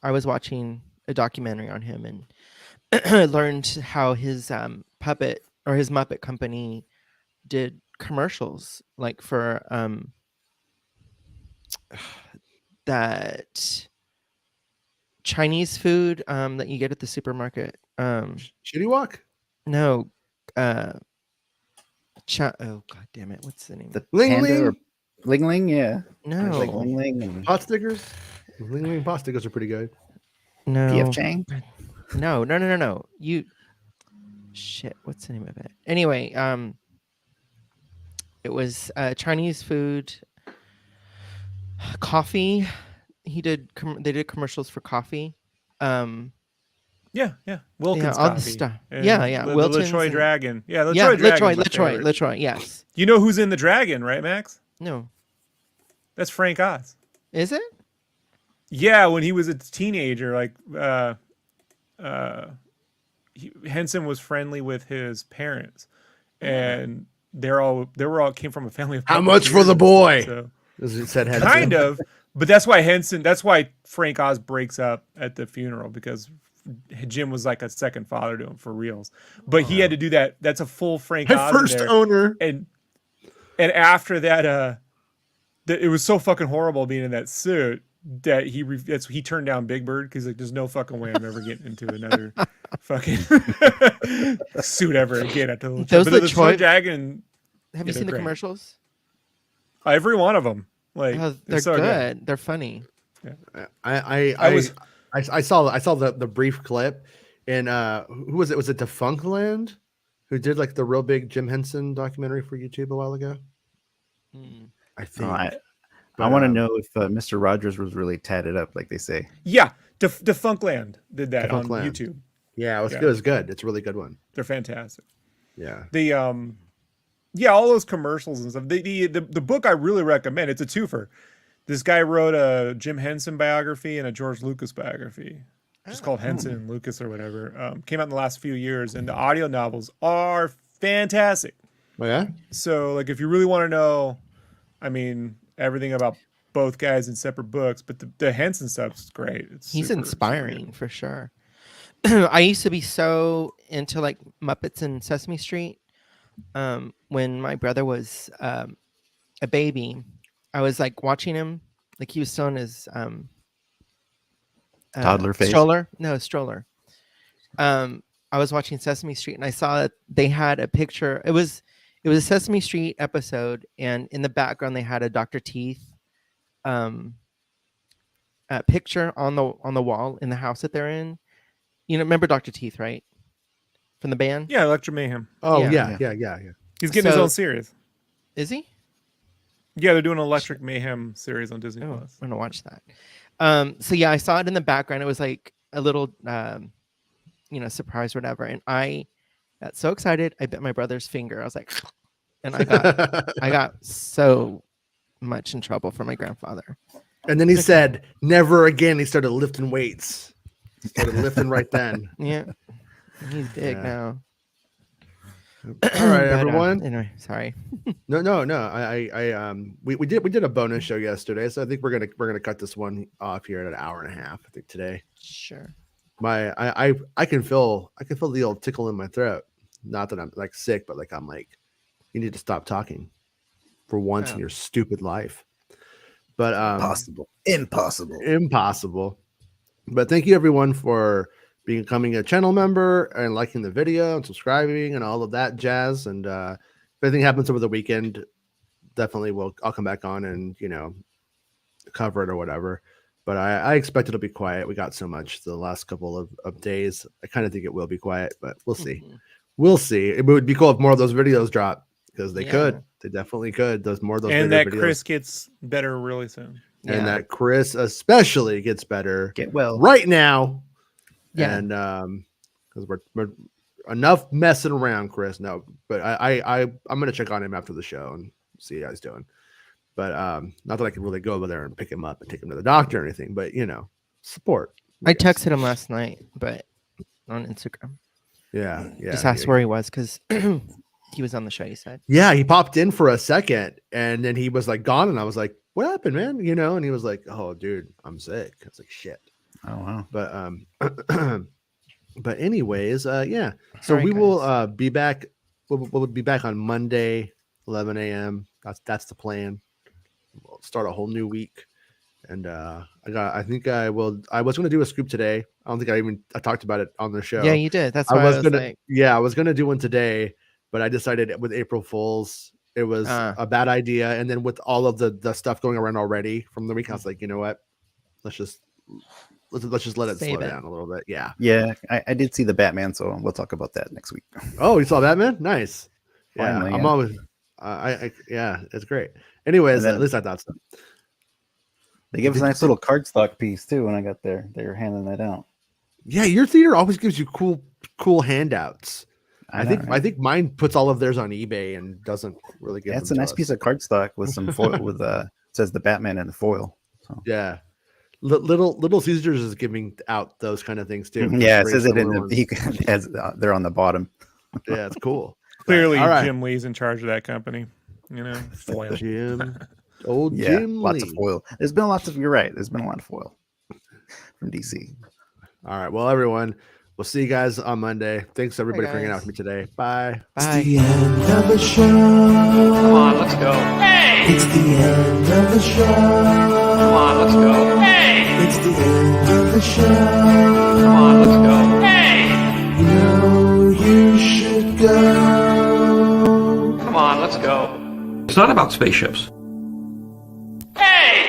I was watching a documentary on him and learned how his puppet or his Muppet company did commercials like for that Chinese food that you get at the supermarket. Shitty Walk? No, oh god damn it! What's the name? The Ling panda Ling? or Ling Ling, yeah. No, Like Ling Ling and Pot stickers? Ling Ling pot stickers are pretty good. no, PF Chang. No. You shit. What's the name of it? Anyway, it was Chinese food, coffee. They did commercials for coffee. Yeah. Wilkins all the coffee. stuff. And Yeah. The Wilton's LaTroy and- Dragon. Yeah, LaTroy Yeah, Dragon's my favorite. Latroy. Yes. You know who's in the Dragon, right, Max? No. That's Frank Oz. Is it? Yeah, when he was a teenager, like Henson was friendly with his parents, and they were all came from a family of How much for the puppeteers, boy? so- As it said, Henson. kind of, but that's why Frank Oz breaks up at the funeral, because Jim was like a second father to him for reals. But he had to do that. That's a full Frank My Oz in first there. owner. And after that, it was so fucking horrible being in that suit that he turned down Big Bird, because like there's no fucking way I'm ever getting into another fucking suit ever again. Those but the LaTroy- Dragon, Have you they're seen the great. commercials? Every one of them, like Oh, they're so good. They're funny. I saw the brief clip, and who was it? Was it Defunctland who did like the real big Jim Henson documentary for YouTube a while ago? I think. I want to know if Mr. Rogers was really tatted up, like they say. Yeah, Defunctland did that on Defunctland. YouTube. Yeah, it was Yeah. good. It was good. It's a really good one. They're fantastic. Yeah. The yeah, all those commercials and stuff. The book I really recommend. It's a twofer. This guy wrote a Jim Henson biography and a George Lucas biography, just called Henson and Lucas or whatever. Came out in the last few years, and the audio novels are fantastic. Oh yeah. So, like, if you really want to know, I mean, everything about both guys in separate books, but the Henson stuff's great. He's super inspiring for sure. I used to be so into like Muppets and Sesame Street. When my brother was a baby, I was like watching him, like he was still in his Toddler phase? Stroller. I was watching Sesame Street and I saw that they had a picture. It was a Sesame Street episode, and in the background they had a Dr. Teeth picture on the wall in the house that they're in. You know, remember Dr. Teeth, right? From the band? Yeah, Electric Mayhem. Oh Yeah. yeah. He's getting his So- own series. Is he? Yeah, they're doing an Electric Mayhem series on Disney Oh, Plus. I'm gonna watch that. So yeah, I saw it in the background. It was like a little, surprise or whatever. And I got so excited. I bit my brother's finger. I was like, and I got so much in trouble for my grandfather. And then he said, "Never again." He started lifting weights. He started lifting right then. Yeah, he's big Yeah. now. All right, But, everyone. anyway, sorry. No. We did a bonus show yesterday, so I think we're gonna cut this one off here at an hour and a half. I think today. Sure. I can feel the old tickle in my throat. Not that I'm like sick, but like I'm like, you need to stop talking for once in your stupid life. But impossible. But thank you everyone for becoming a channel member and liking the video and subscribing and all of that jazz. And if anything happens over the weekend, definitely I'll come back on and cover it or whatever. But I expect it'll be quiet. We got so much the last couple of days. I kind of think it will be quiet, but we'll see. Mhm. We'll see. It would be cool if more of those videos drop because they Yeah. could. They definitely could. Those more of those And bigger that videos. Chris gets better really soon. And that Chris especially gets better Get well. right now. Yeah. And because we're enough messing around, Chris. No, but I'm gonna check on him after the show and see how he's doing. But not that I can really go over there and pick him up and take him to the doctor or anything, but support. I guess. texted him last night, but on Instagram. Yeah. Just asked where he was because he was on the show. He said, Yeah, he popped in for a second and then he was like gone, and I was like, "What happened, man?" And he was like, "Oh, dude, I'm sick." I was like, "Shit." Oh wow. But but anyways, yeah. So All right, we will guys. be back. We'll be back on Monday, 11 a.m. That's the plan. We'll start a whole new week. And I was gonna do a scoop today. I don't think I talked about it on the show. "Yeah, you did." That's I why was I was gonna like, I was gonna do one today, but I decided with April Fools it was a bad idea. And then with all of the stuff going around already from the week, I was like, you know what? Let's just let it Save slow it. down a little bit. Yeah. Yeah, I did see the Batman, so we'll talk about that next week. Oh, you saw Batman? Nice. Yeah, Finally, I'm yeah. always. Yeah, it's great. Anyways, And then- at least I thought so. They gave us a nice little cardstock piece too when I got there. They were handing that out. Yeah, your theater always gives you cool handouts. I know, think right? I think mine puts all of theirs on eBay and doesn't really give. Yeah, it's a them to nice us. piece of cardstock with some foil with it says the Batman in the foil. So. Yeah, Little Caesars is giving out those kind of things too. Yeah, it Great says it in little the ones. it has they're on the bottom. Yeah, it's cool. Clearly, All right. Jim Lee's in charge of that company. Foil. Jim, old Yeah, Jim lots Lee. of foil. There's been lots of. You're right. There's been a lot of foil from DC. All right, well, everyone, we'll see you guys on Monday. Thanks everybody for hanging out guys. with me today. Bye. "Bye." End of the show. Come on, let's go. Hey! It's the end of the show. Come on, let's go. Hey! It's the end of the show. Come on, let's go. Hey! You know you should go. Come on, let's go. It's not about spaceships. Hey!